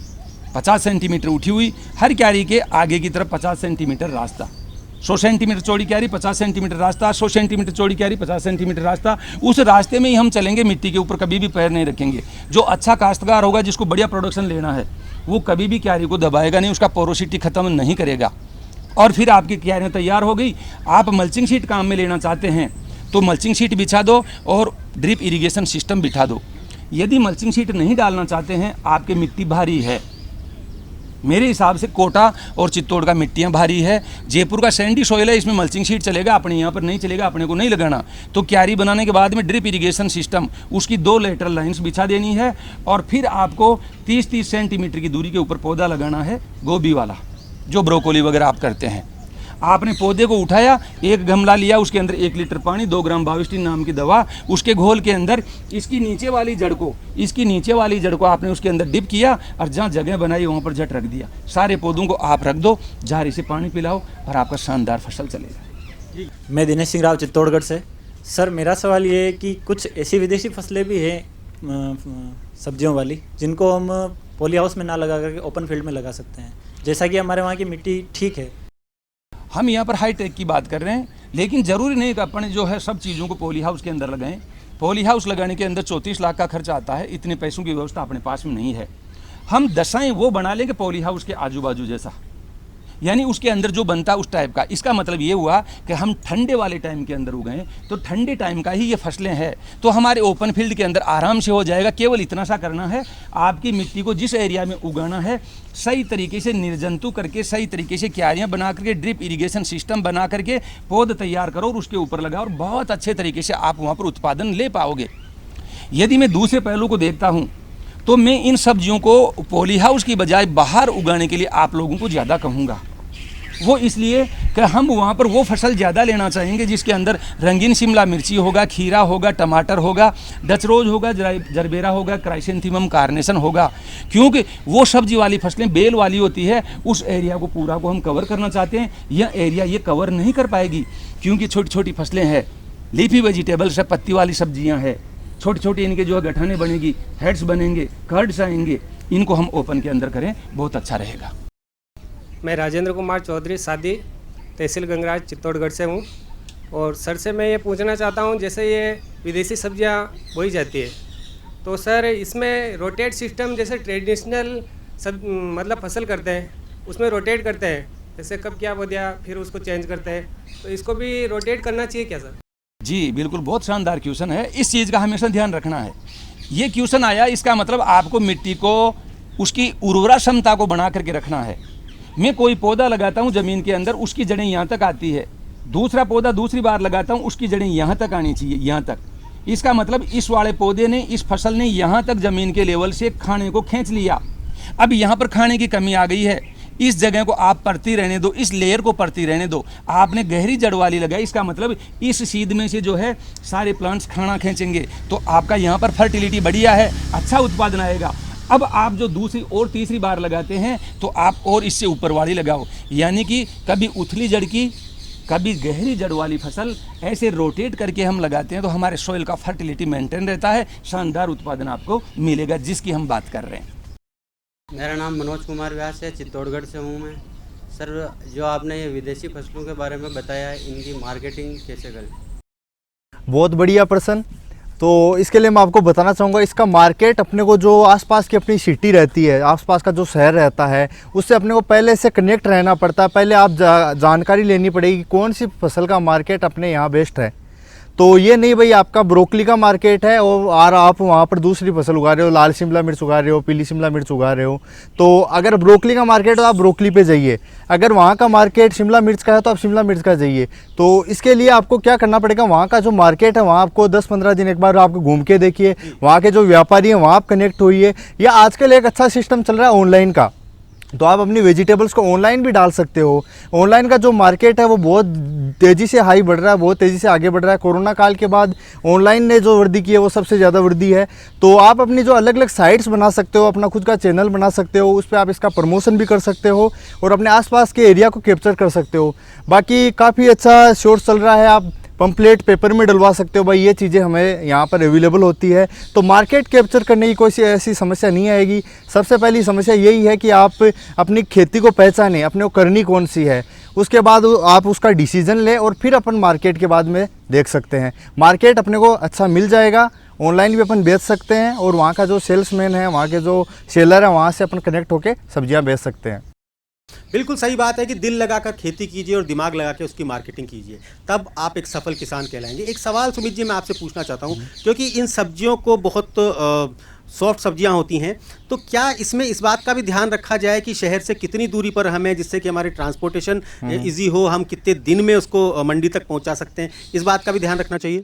50 सेंटीमीटर उठी हुई, हर क्यारी के आगे की तरफ 50 सेंटीमीटर रास्ता। 100 सेंटीमीटर चौड़ी क्यारी, 50 सेंटीमीटर रास्ता, 100 सेंटीमीटर चौड़ी क्यारी, 50 सेंटीमीटर रास्ता, उस रास्ते में ही हम चलेंगे, मिट्टी के ऊपर कभी भी पैर नहीं रखेंगे। जो अच्छा काश्तकार होगा, जिसको बढ़िया प्रोडक्शन लेना है, वो कभी भी क्यारी को दबाएगा नहीं, उसका पोरोसिटी ख़त्म नहीं करेगा। और फिर आपकी क्यारियाँ तैयार हो गई। आप मल्चिंग शीट काम में लेना चाहते हैं तो मल्चिंग शीट बिछा दो और ड्रिप इरिगेशन सिस्टम बिठा दो। यदि मल्चिंग शीट नहीं डालना चाहते हैं, आपके मिट्टी भारी है, मेरे हिसाब से कोटा और चित्तौड़ का मिट्टियाँ भारी है, जयपुर का सैंडी सॉइल है, इसमें मल्चिंग शीट चलेगा, अपने यहाँ पर नहीं चलेगा, अपने को नहीं लगाना। तो क्यारी बनाने के बाद में ड्रिप इरिगेशन सिस्टम, उसकी 2 लेटरल लाइन्स बिछा देनी है और फिर आपको 30-30 सेंटीमीटर की दूरी के ऊपर पौधा लगाना है, गोभी वाला, जो ब्रोकोली वगैरह आप करते हैं। आपने पौधे को उठाया, एक गमला लिया, उसके अंदर 1 लीटर पानी, 2 ग्राम बाविस्टिन नाम की दवा, उसके घोल के अंदर इसकी नीचे वाली जड़ को आपने उसके अंदर डिप किया और जहाँ जगह बनाई वहाँ पर झट रख दिया। सारे पौधों को आप रख दो, झाड़ी से पानी पिलाओ और आपका शानदार फसल चलेगा। मैं दिनेश सिंह राव चित्तौड़गढ़ से। सर, मेरा सवाल ये है कि कुछ ऐसी विदेशी फसलें भी हैं सब्जियों वाली, जिनको हम पॉली हाउस में ना लगा करके ओपन फील्ड में लगा सकते हैं, जैसा कि हमारे वहाँ की मिट्टी ठीक है। हम यहाँ पर हाई टेक की बात कर रहे हैं, लेकिन ज़रूरी नहीं कि अपन जो है सब चीज़ों को पॉली हाउस के अंदर लगाएं। पॉली हाउस लगाने के अंदर 34 लाख का खर्चा आता है, इतने पैसों की व्यवस्था अपने पास में नहीं है। हम दशाएं वो बना लेंगे पॉली हाउस के आजू बाजू जैसा, यानी उसके अंदर जो बनता है उस टाइप का। इसका मतलब ये हुआ कि हम ठंडे वाले टाइम के अंदर उगाएं, तो ठंडे टाइम का ही ये फसलें हैं, तो हमारे ओपन फील्ड के अंदर आराम से हो जाएगा। केवल इतना सा करना है, आपकी मिट्टी को जिस एरिया में उगाना है सही तरीके से निर्जंतु करके, सही तरीके से क्यारियाँ बना करके, ड्रिप इरिगेशन सिस्टम बना करके पौध तैयार करो और उसके ऊपर लगाओ, और बहुत अच्छे तरीके से आप वहाँ पर उत्पादन ले पाओगे। यदि मैं दूसरे पहलू को देखता हूँ तो मैं इन सब्जियों को पॉली हाउस की बजाय बाहर उगाने के लिए आप लोगों को ज़्यादा कहूँगा। वो इसलिए कि हम वहाँ पर वो फसल ज़्यादा लेना चाहेंगे जिसके अंदर रंगीन शिमला मिर्ची होगा, खीरा होगा, टमाटर होगा, डच रोज होगा, जरबेरा होगा, क्राइसेंथेमम कार्नेशन होगा, क्योंकि वो सब्जी वाली फसलें बेल वाली होती है। उस एरिया को पूरा को हम कवर करना चाहते हैं, यह एरिया ये कवर नहीं कर पाएगी क्योंकि छोटी छोटी फसलें हैं, लीफी वेजिटेबल्स है, पत्ती वाली सब्जियाँ हैं, छोटी छोटी इनके जो है गठाने बनेगी, हेड्स बनेंगे, कर्ड्स आएंगे, इनको हम ओपन के अंदर करें, बहुत अच्छा रहेगा। मैं राजेंद्र कुमार चौधरी सादी, तहसील गंगराज, चित्तौड़गढ़ से हूँ। और सर से मैं ये पूछना चाहता हूँ, जैसे ये विदेशी सब्जियाँ बोई जाती है, तो सर इसमें रोटेट सिस्टम जैसे ट्रेडिशनल सब मतलब फसल करते हैं उसमें रोटेट करते हैं, जैसे कब क्या बो दिया फिर उसको चेंज करते हैं, तो इसको भी रोटेट करना चाहिए क्या सर? जी बिल्कुल, बहुत शानदार क्वेश्चन है। इस चीज़ का हमेशा ध्यान रखना है। ये क्वेश्चन आया, इसका मतलब आपको मिट्टी को उसकी उर्वरा क्षमता को बना करके रखना है। मैं कोई पौधा लगाता हूँ ज़मीन के अंदर, उसकी जड़ें यहाँ तक आती है, दूसरा पौधा दूसरी बार लगाता हूँ, उसकी जड़ें यहाँ तक आनी चाहिए, यहाँ तक। इसका मतलब इस वाले पौधे ने, इस फसल ने यहाँ तक ज़मीन के लेवल से खाने को खींच लिया। अब यहाँ पर खाने की कमी आ गई है, इस जगह को आप परती रहने दो, इस लेयर को परती रहने दो। आपने गहरी जड़ वाली लगाई, इसका मतलब इस सीध में से जो है सारे प्लांट्स खाना खींचेंगे, तो आपका यहाँ पर फर्टिलिटी बढ़िया है, अच्छा उत्पादन आएगा। अब आप जो दूसरी और तीसरी बार लगाते हैं तो आप और इससे ऊपर वाली लगाओ, यानी कि कभी उथली जड़ की, कभी गहरी जड़ वाली फसल ऐसे रोटेट करके हम लगाते हैं तो हमारे सॉइल का फर्टिलिटी मेंटेन रहता है, शानदार उत्पादन आपको मिलेगा, जिसकी हम बात कर रहे हैं। मेरा नाम मनोज कुमार व्यास है, चित्तौड़गढ़ से हूँ मैं। सर, जो आपने ये विदेशी फसलों के बारे में बताया, इनकी मार्केटिंग कैसे करें? बहुत बढ़िया प्रश्न। तो इसके लिए मैं आपको बताना चाहूँगा, इसका मार्केट अपने को जो आसपास की अपनी सिटी रहती है, आसपास का जो शहर रहता है, उससे अपने को पहले से कनेक्ट रहना पड़ता है। पहले आप जानकारी लेनी पड़ेगी कौन सी फसल का मार्केट अपने यहाँ बेस्ट है। तो ये नहीं भाई आपका ब्रोकली का मार्केट है और आप वहाँ पर दूसरी फसल उगा रहे हो, लाल शिमला मिर्च उगा रहे हो, पीली शिमला मिर्च उगा रहे हो, तो अगर ब्रोकली का मार्केट है तो आप ब्रोकली पे जाइए। अगर वहाँ का मार्केट शिमला मिर्च का है तो आप शिमला मिर्च का जाइए। तो इसके लिए आपको क्या करना पड़ेगा, वहाँ का जो मार्केट है वहाँ आपको 10-15 दिन एक बार आपको घूम के देखिए, वहाँ के जो व्यापारी हैं वहाँ आप कनेक्ट होइए। या आजकल एक अच्छा सिस्टम चल रहा है ऑनलाइन का, तो आप अपनी वेजिटेबल्स को ऑनलाइन भी डाल सकते हो। ऑनलाइन का जो मार्केट है वो बहुत तेज़ी से हाई बढ़ रहा है, बहुत तेज़ी से आगे बढ़ रहा है। कोरोना काल के बाद ऑनलाइन ने जो वृद्धि की है वो सबसे ज़्यादा वृद्धि है। तो आप अपनी जो अलग अलग साइट्स बना सकते हो, अपना खुद का चैनल बना सकते हो, उस पर आप इसका प्रमोशन भी कर सकते हो और अपने आसपास के एरिया को कैप्चर कर सकते हो। बाकी काफ़ी अच्छा सोर्स चल रहा है, आप पंपलेट पेपर में डलवा सकते हो, भाई ये चीज़ें हमें यहाँ पर अवेलेबल होती है। तो मार्केट कैप्चर करने की कोई ऐसी समस्या नहीं आएगी। सबसे पहली समस्या यही है कि आप अपनी खेती को पहचानें, अपने को करनी कौन सी है, उसके बाद आप उसका डिसीजन लें और फिर अपन मार्केट के बाद में देख सकते हैं। मार्केट अपने को अच्छा मिल जाएगा, ऑनलाइन भी अपन बेच सकते हैं और वहाँ का जो सेल्समैन है, वहाँ के जो सेलर है, वहाँ से अपन कनेक्ट होकर सब्जियाँ बेच सकते हैं। बिल्कुल सही बात है कि दिल लगाकर खेती कीजिए और दिमाग लगा के उसकी मार्केटिंग कीजिए, तब आप एक सफल किसान कहलाएंगे। एक सवाल सुमित जी मैं आपसे पूछना चाहता हूँ, क्योंकि इन सब्जियों को बहुत सॉफ्ट सब्जियां होती हैं, तो क्या इसमें इस बात का भी ध्यान रखा जाए कि शहर से कितनी दूरी पर हमें, जिससे कि हमारी ट्रांसपोर्टेशन इजी हो, हम कितने दिन में उसको मंडी तक पहुंचा सकते हैं, इस बात का भी ध्यान रखना चाहिए?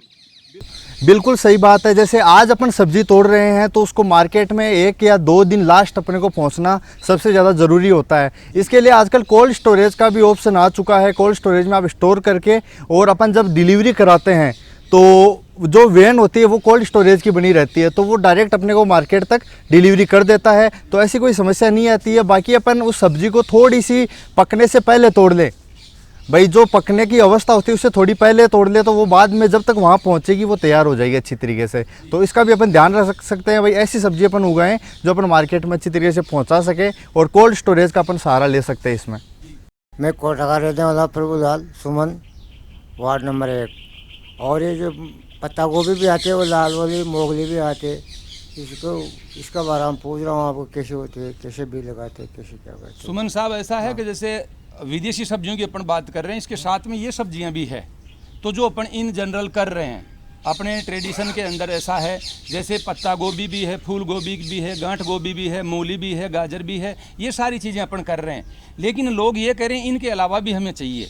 बिल्कुल सही बात है। जैसे आज अपन सब्जी तोड़ रहे हैं तो उसको मार्केट में 1 या 2 दिन लास्ट अपने को पहुंचना सबसे ज़्यादा ज़रूरी होता है। इसके लिए आजकल कोल्ड स्टोरेज का भी ऑप्शन आ चुका है। कोल्ड स्टोरेज में आप स्टोर करके और अपन जब डिलीवरी कराते हैं तो जो वैन होती है वो कोल्ड स्टोरेज की बनी रहती है, तो वो डायरेक्ट अपने को मार्केट तक डिलीवरी कर देता है, तो ऐसी कोई समस्या नहीं आती है। बाकी अपन उस सब्जी को थोड़ी सी पकने से पहले तोड़ लें, भाई जो पकने की अवस्था होती है उससे थोड़ी पहले तोड़ ले, तो वो बाद में जब तक वहाँ पहुँचेगी वो तैयार हो जाएगी अच्छी तरीके से। तो इसका भी अपन ध्यान रख सकते हैं, भाई ऐसी सब्जी अपन उगाएं जो अपन मार्केट में अच्छी तरीके से पहुँचा सके, और कोल्ड स्टोरेज का अपन सहारा ले सकते हैं इसमें। मैं कोटा का रहने वाला प्रभुलाल सुमन, वार्ड नंबर 1। और ये जो पत्ता गोभी भी आते हैं, वो लाल वाली मोगली भी आते हैं, इसका बारे में पूछ रहा हूँ आपको, कैसे होते हैं, कैसे भी लगाते हैं, कैसे क्या करते हैं? सुमन साहब, ऐसा है कि जैसे विदेशी सब्जियों की अपन बात कर रहे हैं, इसके साथ में ये सब्जियां भी है, तो जो अपन इन जनरल कर रहे हैं अपने ट्रेडिशन के अंदर ऐसा है, जैसे पत्ता गोभी भी है, फूल गोभी भी है, गांठ गोभी भी है, मूली भी है, गाजर भी है, ये सारी चीज़ें अपन कर रहे हैं। लेकिन लोग ये कह रहे हैं इनके अलावा भी हमें चाहिए।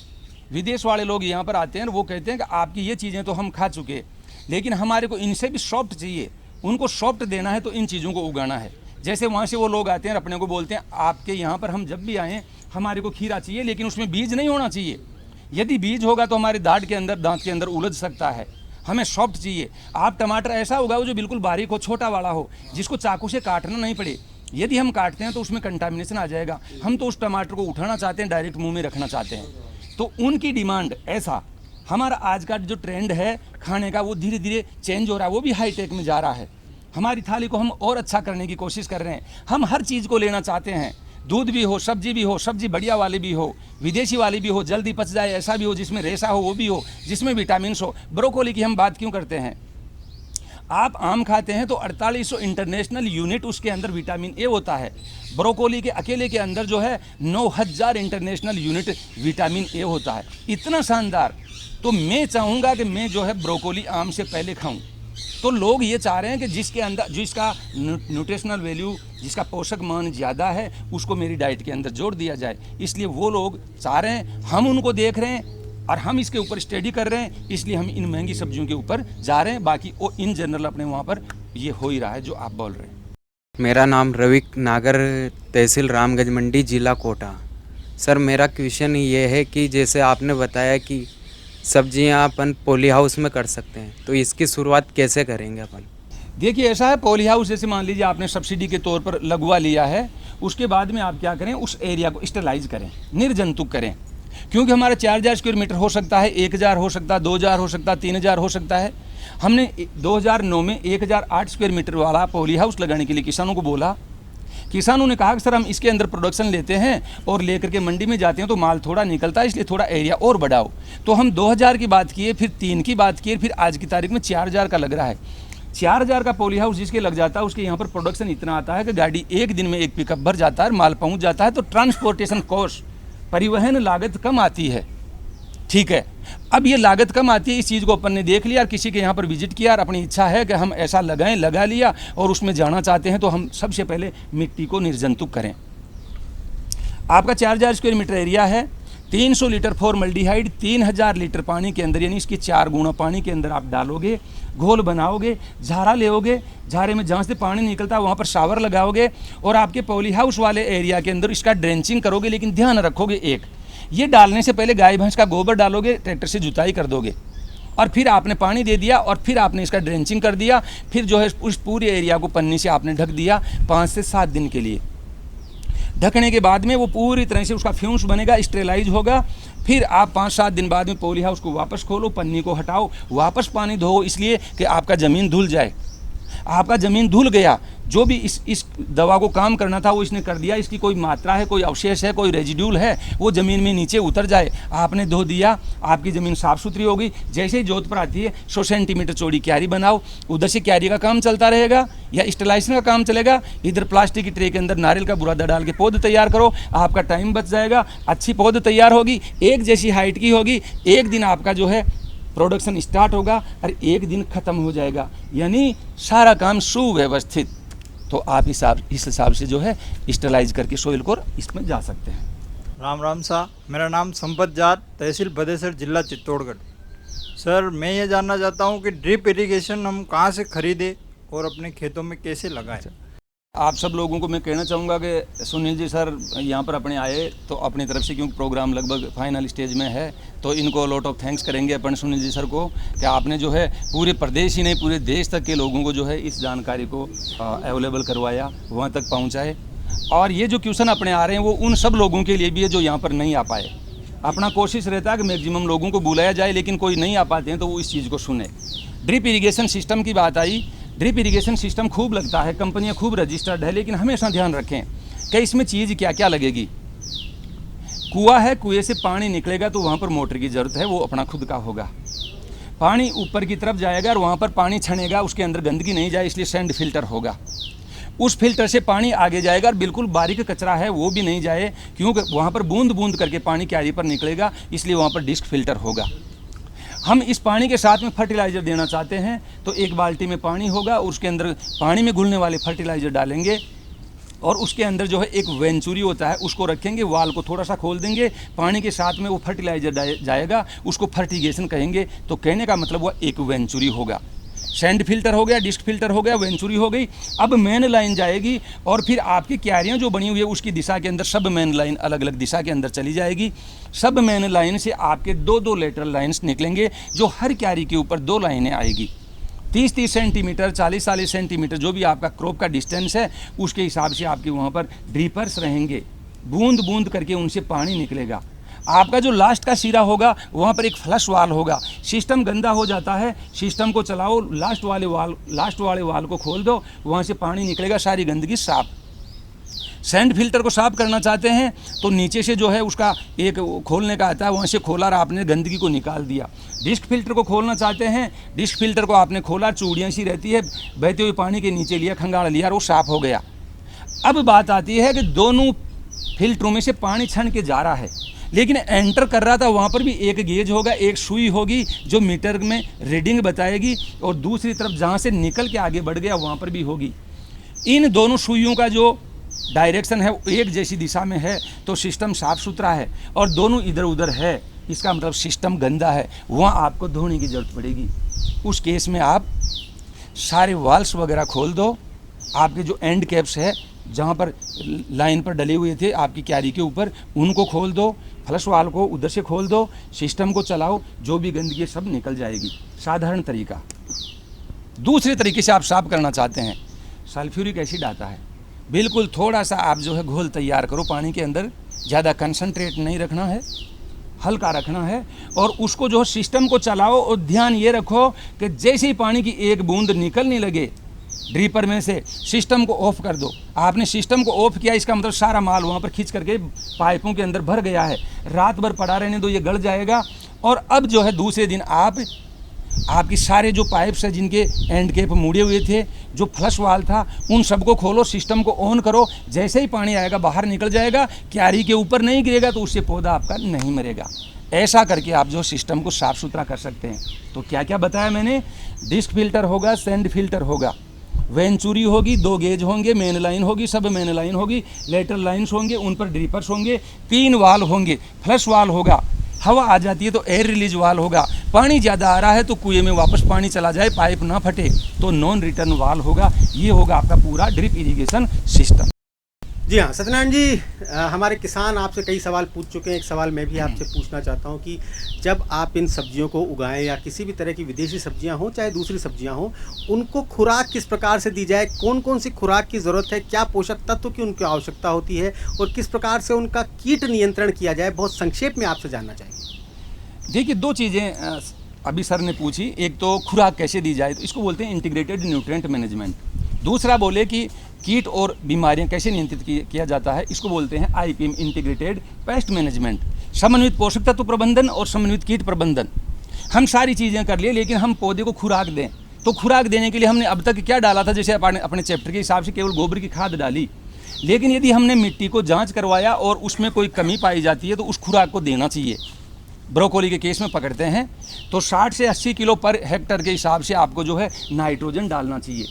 विदेश वाले लोग यहाँ पर आते हैं, वो कहते हैं कि आपकी ये चीज़ें तो हम खा चुके, लेकिन हमारे को इनसे भी सॉफ्ट चाहिए। उनको सॉफ्ट देना है तो इन चीज़ों को उगाना है। जैसे वहाँ से वो लोग आते हैं अपने को बोलते हैं आपके यहाँ पर हम जब भी आएँ हमारे को खीरा चाहिए, लेकिन उसमें बीज नहीं होना चाहिए। यदि बीज होगा तो हमारे दांत के अंदर उलझ सकता है। हमें सॉफ्ट चाहिए। आप टमाटर ऐसा उगाओ जो बिल्कुल बारीक हो, छोटा वाला हो, जिसको चाकू से काटना नहीं पड़े। यदि हम काटते हैं तो उसमें कंटामिनेशन आ जाएगा। हम तो उस टमाटर को उठाना चाहते हैं, डायरेक्ट मुँह में रखना चाहते हैं। तो उनकी डिमांड ऐसा। हमारा आज का जो ट्रेंड है खाने का, वो धीरे धीरे चेंज हो रहा है, वो भी हाईटेक में जा रहा है। हमारी थाली को हम और अच्छा करने की कोशिश कर रहे हैं। हम हर चीज़ को लेना चाहते हैं, दूध भी हो, सब्जी बढ़िया वाली भी हो, विदेशी वाली भी हो, जल्दी पच जाए ऐसा भी हो, जिसमें रेशा हो वो भी हो, जिसमें विटामिन हो। ब्रोकोली की हम बात क्यों करते हैं? आप आम खाते हैं तो 4800 इंटरनेशनल यूनिट उसके अंदर विटामिन ए होता है। ब्रोकोली के अकेले के अंदर जो है 9000 इंटरनेशनल यूनिट विटामिन ए होता है। इतना शानदार। तो मैं चाहूँगा कि मैं जो है ब्रोकोली आम से पहले खाऊं। तो लोग ये चाह रहे हैं कि जिसके अंदर जिसका न्यूट्रिशनल वैल्यू, जिसका पोषक मान ज़्यादा है, उसको मेरी डाइट के अंदर जोड़ दिया जाए। इसलिए वो लोग चाह रहे हैं, हम उनको देख रहे हैं और हम इसके ऊपर स्टडी कर रहे हैं, इसलिए हम इन महंगी सब्जियों के ऊपर जा रहे हैं। बाकी वो इन जनरल अपने वहाँ पर ये हो ही रहा है जो आप बोल रहे हैं। मेरा नाम रवि नागर, तहसील रामगंज मंडी, जिला कोटा। सर मेरा क्वेश्चन ये है कि जैसे आपने बताया कि सब्जियां अपन पॉली हाउस में कर सकते हैं, तो इसकी शुरुआत कैसे करेंगे अपन? देखिए ऐसा है, पॉली हाउस जैसे मान लीजिए आपने सब्सिडी के तौर पर लगवा लिया है, उसके बाद में आप क्या करें, उस एरिया को स्टेलाइज करें, निर्जंतुक करें। क्योंकि हमारा 4000 स्क्वायर मीटर हो सकता है, 1000 हो सकता है, 2000 हो सकता है, 3000 हो सकता है। हमने 2009 में 1008 स्क्वायर मीटर वाला पॉली हाउस लगाने के लिए किसानों को बोला। किसानों ने कहा कि सर हम इसके अंदर प्रोडक्शन लेते हैं और लेकर के मंडी में जाते हैं तो माल थोड़ा निकलता है, इसलिए थोड़ा एरिया और बढ़ाओ। तो हम 2000 की बात किए, फिर 3 की बात किए, फिर आज की तारीख में 4000 का लग रहा है। 4000 का पॉली हाउस जिसके लग जाता है उसके यहाँ पर प्रोडक्शन इतना आता है कि गाड़ी एक दिन में एक पिकअप भर जाता है, माल पहुँच जाता है। तो ट्रांसपोर्टेशन कॉस्ट, परिवहन लागत कम आती है। ठीक है, अब ये लागत कम आती है, इस चीज़ को अपन ने देख लिया और किसी के यहाँ पर विजिट किया और अपनी इच्छा है कि हम ऐसा लगाएं, लगा लिया और उसमें जाना चाहते हैं, तो हम सबसे पहले मिट्टी को निर्जंतुक करें। आपका 4000 स्क्वायर मीटर एरिया है, 300 लीटर फॉर्मल्डिहाइड 3000 लीटर पानी के अंदर, यानी इसकी 4 गुना पानी के अंदर आप डालोगे, घोल बनाओगे, झारा लेओगे, झारे में जहाँ से पानी निकलता है वहाँ पर शावर लगाओगे और आपके पॉली हाउस वाले एरिया के अंदर इसका ड्रेंचिंग करोगे। लेकिन ध्यान रखोगे, एक ये डालने से पहले गाय भैंस का गोबर डालोगे, ट्रैक्टर से जुताई कर दोगे और फिर आपने पानी दे दिया और फिर आपने इसका ड्रेंचिंग कर दिया। फिर जो है उस पूरे एरिया को पन्नी से आपने ढक दिया 5 से 7 दिन के लिए। ढकने के बाद में वो पूरी तरह से उसका फ्यूम्स बनेगा, स्टेलाइज होगा। फिर आप 5-7 दिन बाद में पॉली हाउस को वापस खोलो, पन्नी को हटाओ, वापस पानी धो, इसलिए कि आपका ज़मीन धुल जाए। आपका ज़मीन धुल गया, जो भी इस दवा को काम करना था वो इसने कर दिया, इसकी कोई मात्रा है, कोई अवशेष है, कोई रेजिड्यूल है, वो ज़मीन में नीचे उतर जाए, आपने धो दिया, आपकी ज़मीन साफ़ सुथरी हो गई। जैसे ही जोत पर आती है 100 सेंटीमीटर चौड़ी क्यारी बनाओ, उधर से क्यारी का काम चलता रहेगा या स्टेलाइजेशन का काम चलेगा, इधर प्लास्टिक की ट्रे के अंदर नारियल का बुरादा डाल के पौध तैयार करो, आपका टाइम बच जाएगा, अच्छी पौध तैयार होगी, एक जैसी हाइट की होगी, एक दिन आपका जो है प्रोडक्शन स्टार्ट होगा और एक दिन ख़त्म हो जाएगा, यानी सारा काम सुव्यवस्थित। तो आप इस हिसाब से जो है स्टेलाइज करके सोइल को इसमें जा सकते हैं। राम राम सा, मेरा नाम संपत जाट, तहसील बदेसर, जिला चित्तौड़गढ़। सर मैं ये जानना चाहता हूँ कि ड्रिप इरिगेशन हम कहाँ से खरीदें और अपने खेतों में कैसे लगाएं? आप सब लोगों को मैं कहना चाहूँगा कि सुनील जी सर यहाँ पर अपने आए तो अपनी तरफ से, क्योंकि प्रोग्राम लगभग फाइनल स्टेज में है, तो इनको लॉट ऑफ थैंक्स करेंगे अपन सुनील जी सर को कि आपने जो है पूरे प्रदेश ही नहीं पूरे देश तक के लोगों को जो है इस जानकारी को अवेलेबल करवाया, वहाँ तक पहुँचाए। और ये जो क्वेश्चन अपने आ रहे हैं वो उन सब लोगों के लिए भी है जो यहाँ पर नहीं आ पाए। अपना कोशिश रहता है कि मैक्सिमम लोगों को बुलाया जाए, लेकिन कोई नहीं आ पाते हैं तो वो इस चीज़ को सुने। ड्रिप इरीगेशन सिस्टम की बात आई, ड्रिप इरीगेशन सिस्टम खूब लगता है, कंपनियां खूब रजिस्टर्ड है, लेकिन हमेशा ध्यान रखें कि इसमें चीज़ क्या क्या लगेगी। कुआं है, कुएं से पानी निकलेगा तो वहाँ पर मोटर की ज़रूरत है, वो अपना खुद का होगा। पानी ऊपर की तरफ जाएगा और वहाँ पर पानी छनेगा, उसके अंदर गंदगी नहीं जाए, इसलिए सैंड फिल्टर होगा। उस फिल्टर से पानी आगे जाएगा और बिल्कुल बारीक कचरा है वो भी नहीं जाए, क्योंकि वहाँ पर बूंद बूंद करके पानी क्यारी पर निकलेगा, इसलिए वहाँ पर डिस्क फिल्टर होगा। हम इस पानी के साथ में फर्टिलाइज़र देना चाहते हैं तो एक बाल्टी में पानी होगा, उसके अंदर पानी में घुलने वाले फर्टिलाइज़र डालेंगे और उसके अंदर जो है एक वेंचुरी होता है उसको रखेंगे, वाल को थोड़ा सा खोल देंगे, पानी के साथ में वो फर्टिलाइज़र जाएगा, उसको फर्टिगेशन कहेंगे। तो कहने का मतलब वो एक वेंचुरी होगा। सैंड फिल्टर हो गया, डिस्क फिल्टर हो गया, वेंचुरी हो गई। अब मेन लाइन जाएगी और फिर आपकी क्यारियाँ जो बनी हुई है उसकी दिशा के अंदर सब मेन लाइन अलग अलग दिशा के अंदर चली जाएगी। सब मेन लाइन से आपके दो लेटरल लाइन्स निकलेंगे, जो हर क्यारी के ऊपर 2 लाइनें आएगी। 30-30 सेंटीमीटर, 40-40 सेंटीमीटर जो भी आपका क्रॉप का डिस्टेंस है उसके हिसाब से आपके वहाँ पर ड्रीपर्स रहेंगे, बूंद बूंद करके उनसे पानी निकलेगा। आपका जो लास्ट का सिरा होगा वहाँ पर एक फ्लश वाल होगा। सिस्टम गंदा हो जाता है, सिस्टम को चलाओ, लास्ट वाले वाल को खोल दो, वहाँ से पानी निकलेगा, सारी गंदगी साफ। सैंड फिल्टर को साफ करना चाहते हैं तो नीचे से जो है उसका एक खोलने का आता है, वहाँ से खोला और आपने गंदगी को निकाल दिया। डिस्क फिल्टर को खोलना चाहते हैं, डिस्क फिल्टर को आपने खोला, चूड़ियाँ सी रहती है, बहते हुए पानी के नीचे लिया, खंगाल लिया और वो साफ हो गया। अब बात आती है कि दोनों फिल्टरों में से पानी छन के जा रहा है, लेकिन एंटर कर रहा था, वहाँ पर भी एक गेज होगा, एक सुई होगी जो मीटर में रीडिंग बताएगी, और दूसरी तरफ जहाँ से निकल के आगे बढ़ गया वहाँ पर भी होगी। इन दोनों सुइयों का जो डायरेक्शन है एक जैसी दिशा में है तो सिस्टम साफ़ सुथरा है, और दोनों इधर उधर है इसका मतलब सिस्टम गंदा है, वहाँ आपको धोने की ज़रूरत पड़ेगी। उस केस में आप सारे वाल्स वगैरह खोल दो, आपके जो एंड कैप्स है जहाँ पर लाइन पर डले हुए थे आपकी क्यारी के ऊपर उनको खोल दो, फ्लश वाल को उधर से खोल दो, सिस्टम को चलाओ, जो भी गंदगी सब निकल जाएगी। साधारण तरीका। दूसरे तरीके से आप साफ करना चाहते हैं, सल्फ्यूरिक एसिड आता है, बिल्कुल थोड़ा सा आप जो है घोल तैयार करो पानी के अंदर, ज़्यादा कंसंट्रेट नहीं रखना है, हल्का रखना है, और उसको जो सिस्टम को चलाओ और ध्यान ये रखो कि जैसे ही पानी की एक बूंद निकलने लगे ड्रीपर में से सिस्टम को ऑफ कर दो। आपने सिस्टम को ऑफ किया, इसका मतलब सारा माल वहाँ पर खींच करके पाइपों के अंदर भर गया है, रात भर पड़ा रहने दो, ये गल जाएगा। और अब जो है दूसरे दिन आपकी सारे जो पाइप्स है जिनके एंड कैप मुड़े हुए थे, जो फ्लश वाल था, उन सबको खोलो, सिस्टम को ऑन करो, जैसे ही पानी आएगा बाहर निकल जाएगा, क्यारी के ऊपर नहीं गिरेगा तो उससे पौधा आपका नहीं मरेगा। ऐसा करके आप जो सिस्टम को साफ़ सुथरा कर सकते हैं। तो क्या क्या बताया मैंने, डिस्क फिल्टर होगा, सैंड फिल्टर होगा, वेंचुरी होगी, 2 गेज होंगे, मेन लाइन होगी, सब मेन लाइन होगी, लेटरल लाइन्स होंगे, उन पर ड्रीपर्स होंगे, 3 वाल होंगे, फ्लश वाल होगा, हवा आ जाती है तो एयर रिलीज वाल होगा, पानी ज़्यादा आ रहा है तो कुएं में वापस पानी चला जाए, पाइप ना फटे तो नॉन रिटर्न वाल होगा। ये होगा आपका पूरा ड्रिप इरिगेशन सिस्टम। जी हाँ सत्यनारायण जी, हमारे किसान आपसे कई सवाल पूछ चुके हैं। एक सवाल मैं भी आपसे पूछना चाहता हूँ कि जब आप इन सब्जियों को उगाएं या किसी भी तरह की विदेशी सब्जियां हों चाहे दूसरी सब्जियां हों, उनको खुराक किस प्रकार से दी जाए, कौन कौन सी खुराक की ज़रूरत है, क्या पोषक तत्व की उनकी आवश्यकता होती है और किस प्रकार से उनका कीट नियंत्रण किया जाए, बहुत संक्षेप में आपसे जानना चाहेंगे। देखिए 2 चीज़ें अभी सर ने पूछी, एक तो खुराक कैसे दी जाए, तो इसको बोलते हैं इंटीग्रेटेड न्यूट्रिएंट मैनेजमेंट। दूसरा बोले कि कीट और बीमारियां कैसे नियंत्रित किया जाता है, इसको बोलते हैं आईपीएम इंटीग्रेटेड पेस्ट मैनेजमेंट। समन्वित पोषक तत्व प्रबंधन और समन्वित कीट प्रबंधन, हम सारी चीज़ें कर लिए, लेकिन हम पौधे को खुराक दें, तो खुराक देने के लिए हमने अब तक क्या डाला था, जैसे अपने चैप्टर के हिसाब से केवल गोबर की खाद डाली, लेकिन यदि हमने मिट्टी को जांच करवाया और उसमें कोई कमी पाई जाती है तो उस खुराक को देना चाहिए। ब्रोकोली के केस में पकड़ते हैं तो 60 से 80 किलो पर हेक्टर के हिसाब से आपको जो है नाइट्रोजन डालना चाहिए,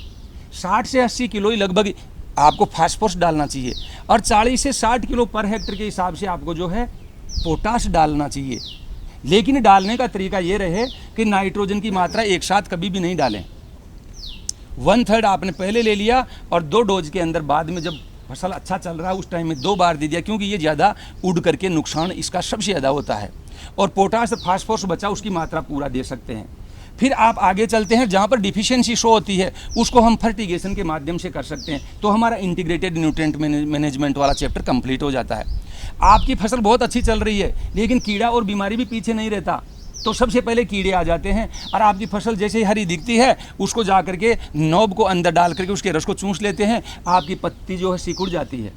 60 से 80 किलो ही लगभग आपको फास्फोरस डालना चाहिए, और 40 से 60 किलो पर हेक्टर के हिसाब से आपको जो है पोटाश डालना चाहिए। लेकिन डालने का तरीका ये रहे कि नाइट्रोजन की मात्रा एक साथ कभी भी नहीं डालें। 1/3 आपने पहले ले लिया और 2 डोज के अंदर बाद में जब फसल अच्छा चल रहा है उस टाइम में 2 बार दे दिया, क्योंकि ये ज़्यादा उड़ करके नुकसान इसका सबसे ज़्यादा होता है। और पोटाश और फास्फोरस बचा उसकी मात्रा पूरा दे सकते हैं। फिर आप आगे चलते हैं, जहाँ पर डिफिशियंसी शो होती है उसको हम फर्टिगेशन के माध्यम से कर सकते हैं, तो हमारा इंटीग्रेटेड न्यूट्रिएंट मैनेजमेंट वाला चैप्टर कंप्लीट हो जाता है। आपकी फसल बहुत अच्छी चल रही है लेकिन कीड़ा और बीमारी भी पीछे नहीं रहता, तो सबसे पहले कीड़े आ जाते हैं और आपकी फसल जैसे ही हरी दिखती है उसको जा करके नोब को अंदर डाल करके उसके रस को चूस लेते हैं, आपकी पत्ती जो है सिकुड़ जाती है।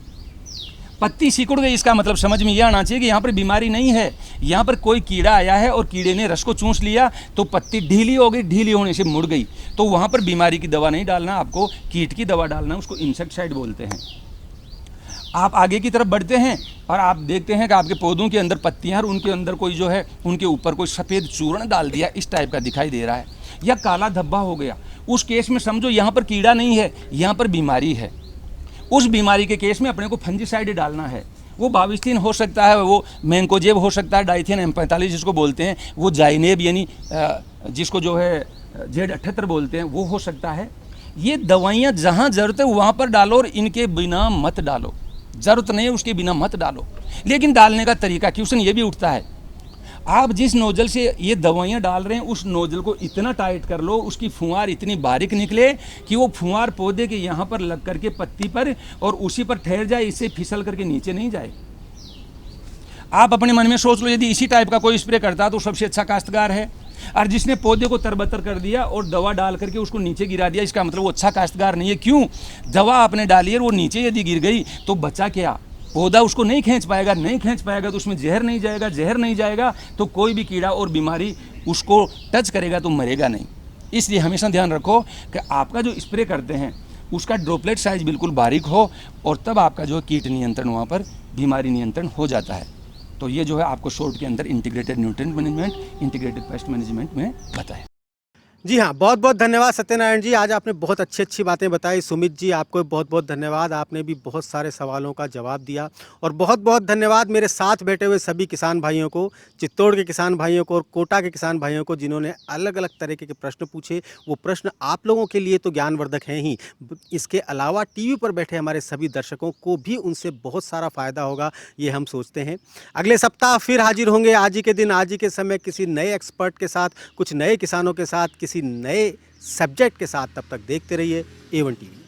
पत्ती सिकुड़ गई, इसका मतलब समझ में ये आना चाहिए कि यहाँ पर बीमारी नहीं है, यहाँ पर कोई कीड़ा आया है और कीड़े ने रस को चूस लिया तो पत्ती ढीली हो गई, ढीली होने से मुड़ गई, तो वहाँ पर बीमारी की दवा नहीं डालना, आपको कीट की दवा डालना, उसको इंसेक्टिसाइड बोलते हैं। आप आगे की तरफ बढ़ते हैं और आप देखते हैं कि आपके पौधों के अंदर पत्तियां और उनके अंदर कोई जो है उनके ऊपर कोई सफ़ेद चूर्ण डाल दिया, इस टाइप का दिखाई दे रहा है, या काला धब्बा हो गया, उस केस में समझो यहाँ पर कीड़ा नहीं है, यहाँ पर बीमारी है। उस बीमारी के केस में अपने को फंजीसाइड डालना है। वो बाविस्टिन हो सकता है, वो मैंकोजेब हो सकता है, डाइथियन M45 जिसको बोलते हैं, वो जाइनेब यानी जिसको जो है Z78 बोलते हैं वो हो सकता है। ये दवाइयाँ जहाँ ज़रूरत है वहाँ पर डालो और इनके बिना मत डालो, ज़रूरत नहीं है उसके बिना मत डालो। लेकिन डालने का तरीका, क्वेश्चन ये भी उठता है, आप जिस नोजल से ये दवाइयाँ डाल रहे हैं उस नोजल को इतना टाइट कर लो, उसकी फुहार इतनी बारीक निकले कि वो फुहार पौधे के यहाँ पर लग करके पत्ती पर और उसी पर ठहर जाए, इससे फिसल करके नीचे नहीं जाए। आप अपने मन में सोच लो, यदि इसी टाइप का कोई स्प्रे करता तो सबसे अच्छा काश्तकार है, और जिसने पौधे को तरबतर कर दिया और दवा डाल करके उसको नीचे गिरा दिया, इसका मतलब वो अच्छा काश्तकार नहीं है। क्यों? दवा आपने डाली है, वो नीचे यदि गिर गई तो बचा क्या? पौधा उसको नहीं खींच पाएगा, नहीं खींच पाएगा तो उसमें जहर नहीं जाएगा, जहर नहीं जाएगा तो कोई भी कीड़ा और बीमारी उसको टच करेगा तो मरेगा नहीं। इसलिए हमेशा ध्यान रखो कि आपका जो स्प्रे करते हैं उसका ड्रॉपलेट साइज बिल्कुल बारीक हो, और तब आपका जो कीट नियंत्रण वहाँ पर बीमारी नियंत्रण हो जाता है। तो ये जो है आपको शॉर्ट के अंदर integrated nutrient management, integrated pest management में बताया। जी हाँ, बहुत बहुत धन्यवाद सत्यनारायण जी, आज आपने बहुत अच्छी बातें बताई। सुमित जी, आपको बहुत बहुत धन्यवाद, आपने भी बहुत सारे सवालों का जवाब दिया। और बहुत बहुत धन्यवाद मेरे साथ बैठे हुए सभी किसान भाइयों को, चित्तौड़ के किसान भाइयों को और कोटा के किसान भाइयों को, जिन्होंने अलग अलग तरीके के प्रश्न पूछे। वो प्रश्न आप लोगों के लिए तो ज्ञानवर्धक हैं ही, इसके अलावा टीवी पर बैठे हमारे सभी दर्शकों को भी उनसे बहुत सारा फ़ायदा होगा, ये हम सोचते हैं। अगले सप्ताह फिर हाजिर होंगे आज ही के दिन, आज ही के समय, किसी नए एक्सपर्ट के साथ, कुछ नए किसानों के साथ, किसी नए सब्जेक्ट के साथ। तब तक देखते रहिए A1 TV।